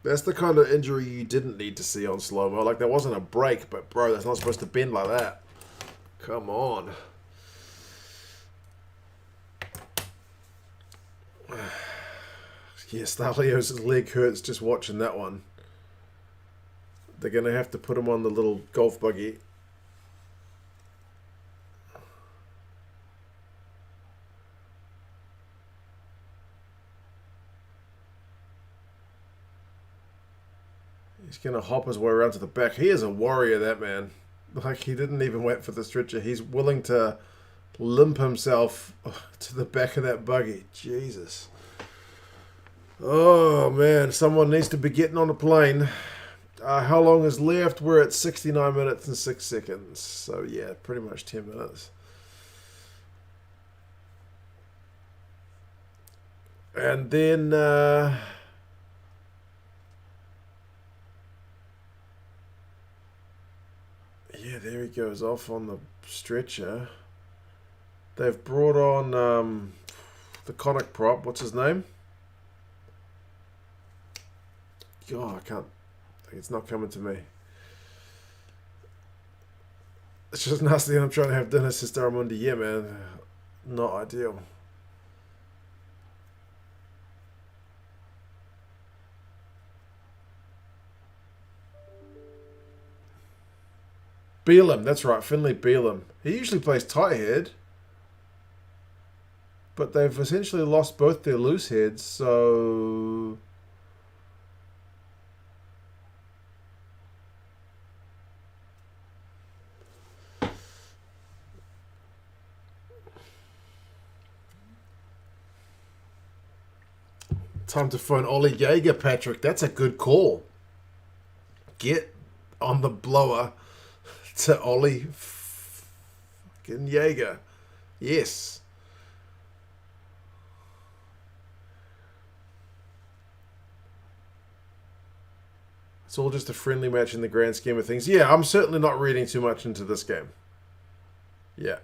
That's the kind of injury you didn't need to see on slow-mo. Like, there wasn't a break, but, bro, that's not supposed to bend like that. Come on. Yeah, Starlio's leg hurts just watching that one. They're going to have to put him on the little golf buggy. He's going to hop his way around to the back. He is a warrior, that man. Like, he didn't even wait for the stretcher. He's willing to limp himself to the back of that buggy. Jesus. Oh, man. Someone needs to be getting on a plane. How long is left? We're at 69 minutes and 6 seconds. So, yeah, pretty much 10 minutes. And then... yeah, there he goes off on the stretcher. They've brought on the conic prop. What's his name? God, I can't. It's not coming to me. It's just nasty and I'm trying to have dinner, Sister Armandi. Yeah, man. Not ideal. Beelum, that's right, Finlay Beelum. He usually plays tight head, but they've essentially lost both their loose heads, so... Time to phone Ollie Jaeger, Patrick. That's a good call. Get on the blower to Ollie fucking Jaeger. Yes. It's all just a friendly match in the grand scheme of things. Yeah, I'm certainly not reading too much into this game. Yeah.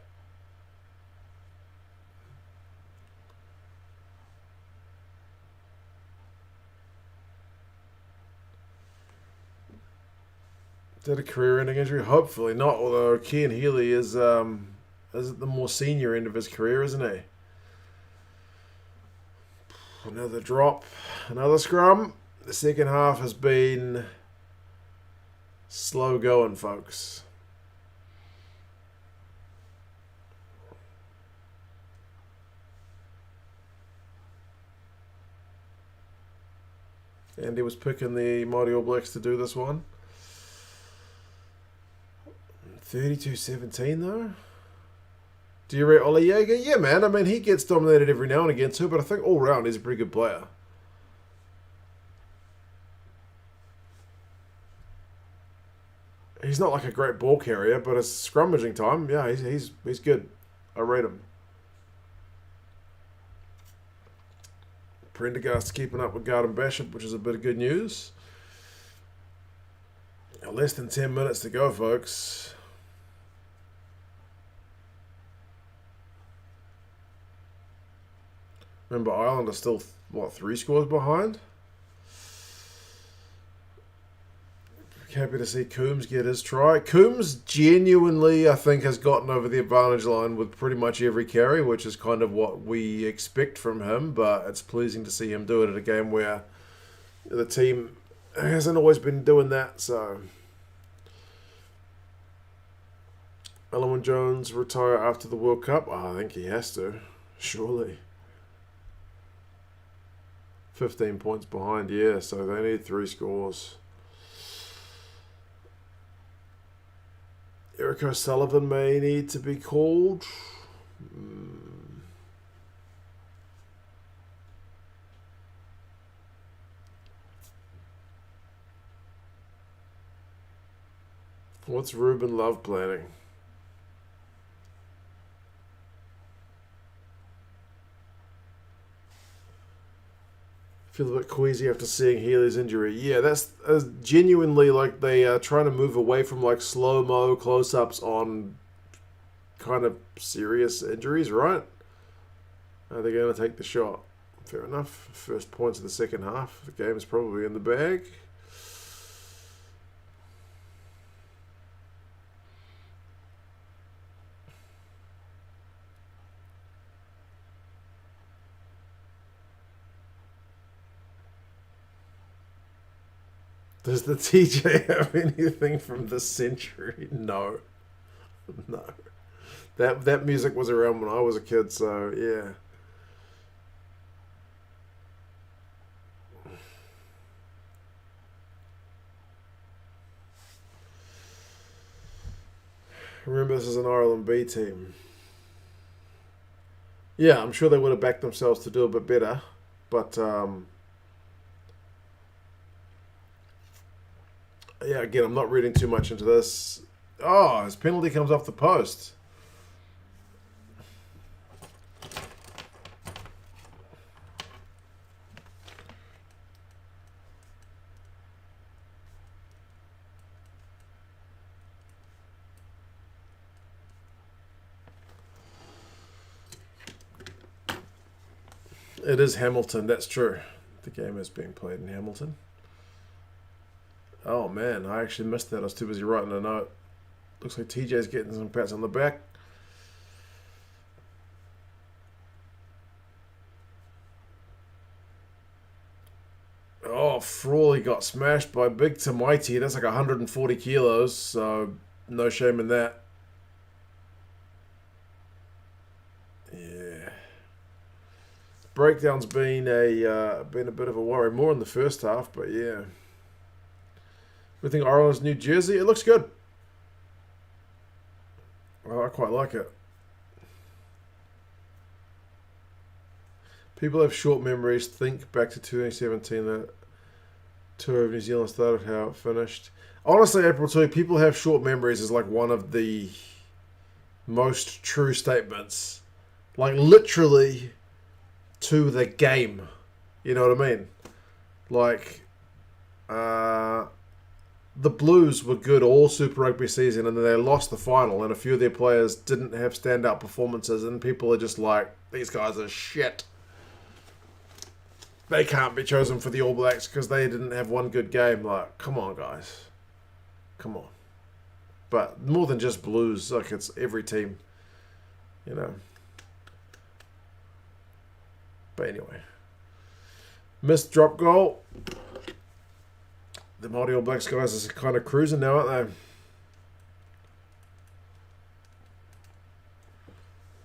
Did a career-ending injury? Hopefully not, although Kean Healy is at the more senior end of his career, isn't he? Another drop. Another scrum. The second half has been slow going, folks. Andy was picking the Māori All Blacks to do this one. 32-17 though. Do you rate Ollie Jaeger? Yeah, man. I mean, he gets dominated every now and again too, but I think all round he's a pretty good player. He's not like a great ball carrier, but it's scrummaging time. Yeah, he's good. I rate him. Prendergast keeping up with Garden Bishop, which is a bit of good news. Less than 10 minutes to go, folks. Remember, Ireland are still, what, 3 scores behind? Happy to see Coombs get his try. Coombs genuinely, I think, has gotten over the advantage line with pretty much every carry, which is kind of what we expect from him, but it's pleasing to see him do it at a game where the team hasn't always been doing that, so... Elwyn Jones retire after the World Cup? Oh, I think he has to, surely. 15 points behind, yeah, so they need 3 scores. Eric O'Sullivan may need to be called. What's Ruben Love planning? Feel a bit queasy after seeing Healy's injury. Yeah, that's genuinely like they are trying to move away from like slow-mo close-ups on kind of serious injuries, right? Are they going to take the shot? Fair enough. First points of the second half. The game is probably in the bag. Does the TJ have anything from this century? No. No. That music was around when I was a kid, so yeah. Remember, this is an Ireland B team. Yeah, I'm sure they would have backed themselves to do a bit better, but yeah, again, I'm not reading too much into this. Oh, his penalty comes off the post. It is Hamilton, that's true. The game is being played in Hamilton. Oh man, I actually missed that. I was too busy writing a note. Looks like TJ's getting some pats on the back. Oh, Frawley got smashed by Big Tamaiti. That's like 140 kilos, so no shame in that. Yeah. Breakdown's been a bit of a worry. More in the first half, but yeah. We think Ireland's New Jersey. It looks good. Well, I quite like it. People have short memories. Think back to 2017, that tour of New Zealand started, how it finished. Honestly, April 2, people have short memories is like one of the most true statements. Like literally to the game. You know what I mean? Like, the Blues were good all Super Rugby season, and then they lost the final, and a few of their players didn't have standout performances, and people are just like, these guys are shit. They can't be chosen for the All Blacks because they didn't have one good game. Like, come on, guys. Come on. But more than just Blues, like, it's every team, you know. But anyway. Missed drop goal. The Māori All Blacks guys are kind of cruising now, aren't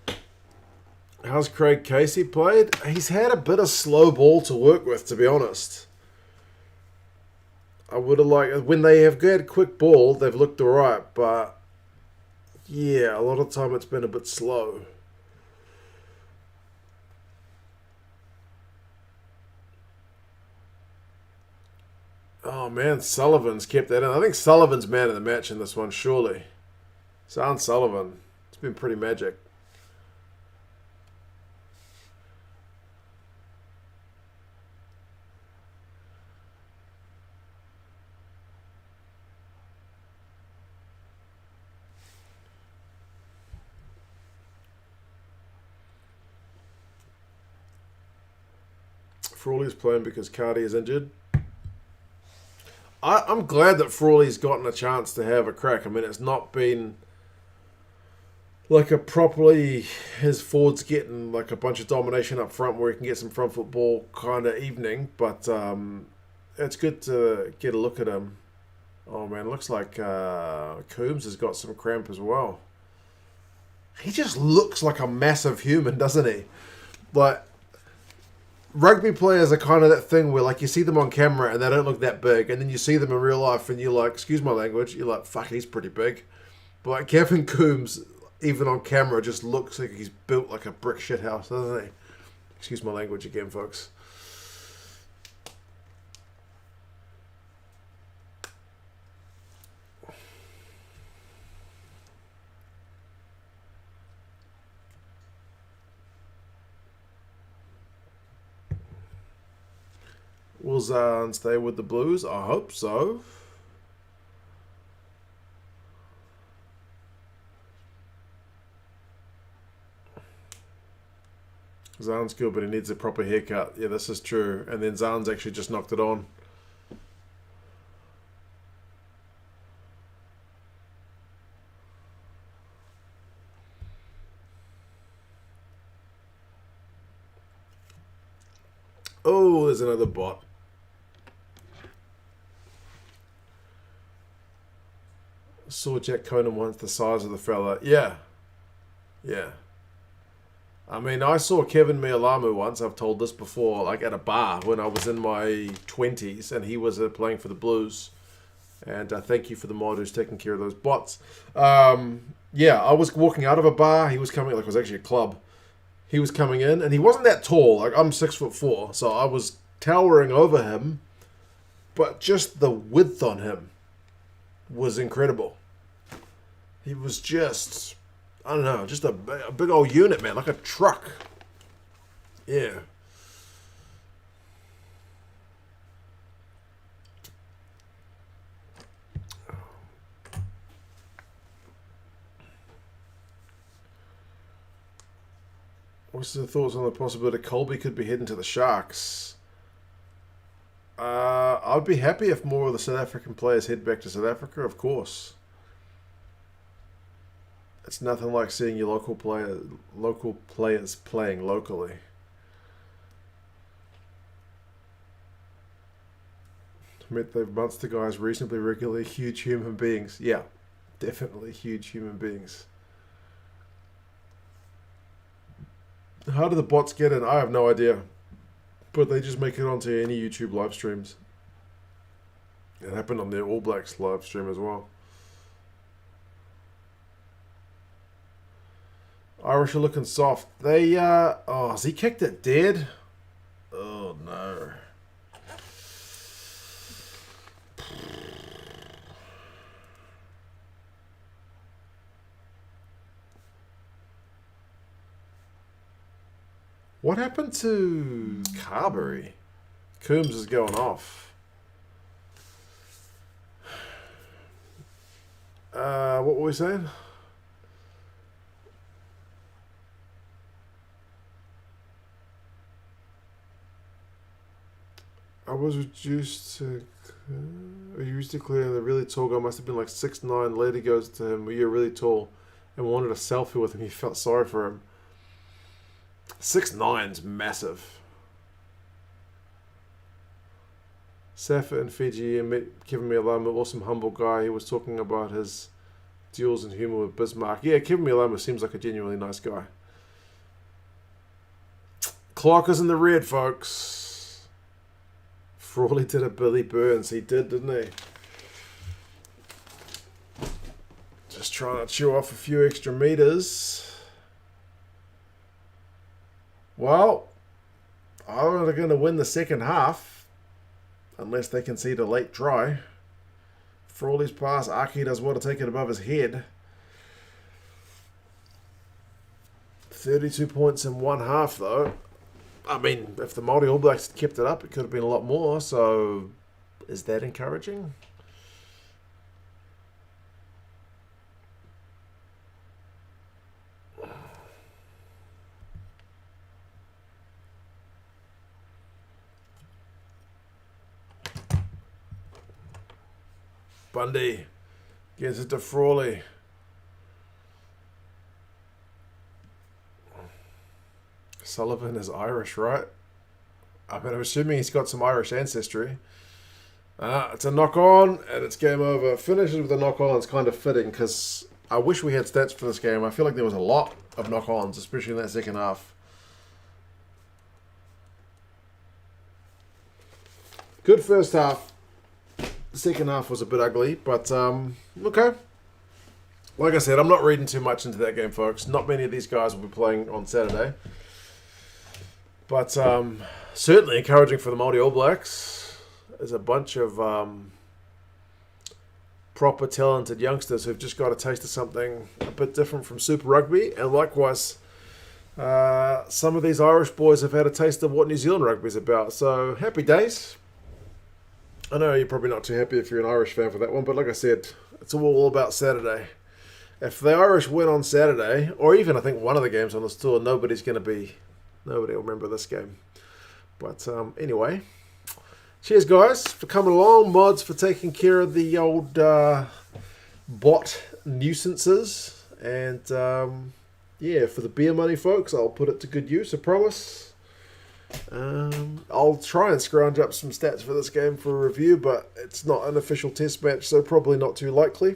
they? How's Craig Casey played? He's had a bit of slow ball to work with, to be honest. I would have liked... When they have had quick ball, they've looked alright, but... Yeah, a lot of time it's been a bit slow. Oh man, Sullivan's kept that in. I think Sullivan's man of the match in this one, surely. Sounds Sullivan. It's been pretty magic. Frawley's playing because Cardi is injured. I'm glad that Frawley's gotten a chance to have a crack. I mean, it's not been like a properly his forwards getting like a bunch of domination up front where he can get some front football kind of evening, but it's good to get a look at him. Oh man, looks like Coombs has got some cramp as well. He just looks like a massive human, doesn't he? Like, rugby players are kind of that thing where, like, you see them on camera and they don't look that big, and then you see them in real life and you're like, excuse my language, you're like, fuck, he's pretty big. But like, Kevin Coombs, even on camera, just looks like he's built like a brick shithouse, doesn't he? Excuse my language again, folks. Will Zahn stay with the Blues? I hope so. Zahn's good, but he needs a proper haircut. Yeah, this is true. And then Zahn's actually just knocked it on. Oh, there's another bot. Saw Jack Conan once, the size of the fella. Yeah. Yeah. I mean, I saw Kevin Mealamu once, I've told this before, like at a bar when I was in my 20s, and he was playing for the Blues. And thank you for the mod who's taking care of those bots. Yeah, I was walking out of a bar. He was coming, like it was actually a club. He was coming in, and he wasn't that tall. Like, I'm 6'4", so I was towering over him. But just the width on him was incredible. He was just, I don't know, just a big old unit, man, like a truck. Yeah. What's the thoughts on the possibility Colby could be heading to the Sharks? I'd be happy if more of the South African players head back to South Africa, of course. It's nothing like seeing your local players playing locally. Met the Munster guys reasonably regularly, huge human beings. Yeah, definitely huge human beings. How do the bots get in? I have no idea. But they just make it onto any YouTube live streams. It happened on their All Blacks live stream as well. Irish are looking soft. They, oh, has he kicked it dead? What happened to Carberry? Coombs is going off. What were we saying? I was reduced to... he used to clear the really tall guy. Must have been like 6'9". Lady goes to him, well, you're really tall, and wanted a selfie with him. He felt sorry for him. 6'9's massive. Safa in Fiji and met Kevin Mialama, awesome humble guy. He was talking about his duels and humour with Bismarck. Yeah, Kevin Mialama seems like a genuinely nice guy. Clark is in the red, folks. Frawley did a Billy Burns. He did, didn't he? Just trying to chew off a few extra meters. Well, Ireland are going to win the second half. Unless they concede a late try. Frawley's pass. Aki does well to take it above his head. 32 points in one half, though. I mean, if the Māori All Blacks had kept it up, it could have been a lot more. So, is that encouraging? Bundy gives it to Frawley. Sullivan is Irish, right? I mean, I'm assuming he's got some Irish ancestry. It's a knock-on, and it's game over. Finishes with a knock-on. It's kind of fitting, because I wish we had stats for this game. I feel like there was a lot of knock-ons, especially in that second half. Good first half. The second half was a bit ugly, but okay. Like I said, I'm not reading too much into that game, folks. Not many of these guys will be playing on Saturday. But certainly encouraging for the Māori All Blacks. There's a bunch of proper talented youngsters who've just got a taste of something a bit different from Super Rugby. And likewise, some of these Irish boys have had a taste of what New Zealand rugby is about. So happy days. I know you're probably not too happy if you're an Irish fan for that one, but like I said, it's all about Saturday. If the Irish win on Saturday, or even I think one of the games on this tour, nobody will remember this game. But anyway, cheers guys for coming along, mods for taking care of the old bot nuisances, and yeah, for the beer money, folks, I'll put it to good use, I promise. I'll try and scrounge up some stats for this game for a review, but it's not an official test match, so probably not too likely.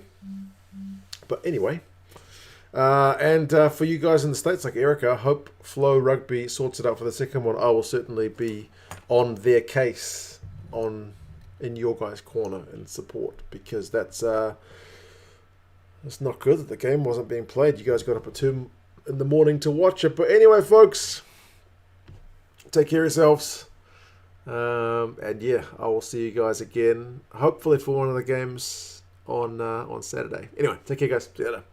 But anyway, and for you guys in the States like Erica, hope Flow Rugby sorts it out for the second one. I will certainly be on their case in your guys' corner and support, because it's not good that the game wasn't being played. You guys got up at 2 in the morning to watch it. But anyway, folks, take care of yourselves. And yeah, I will see you guys again, hopefully for one of the games on Saturday. Anyway, take care, guys. See you later.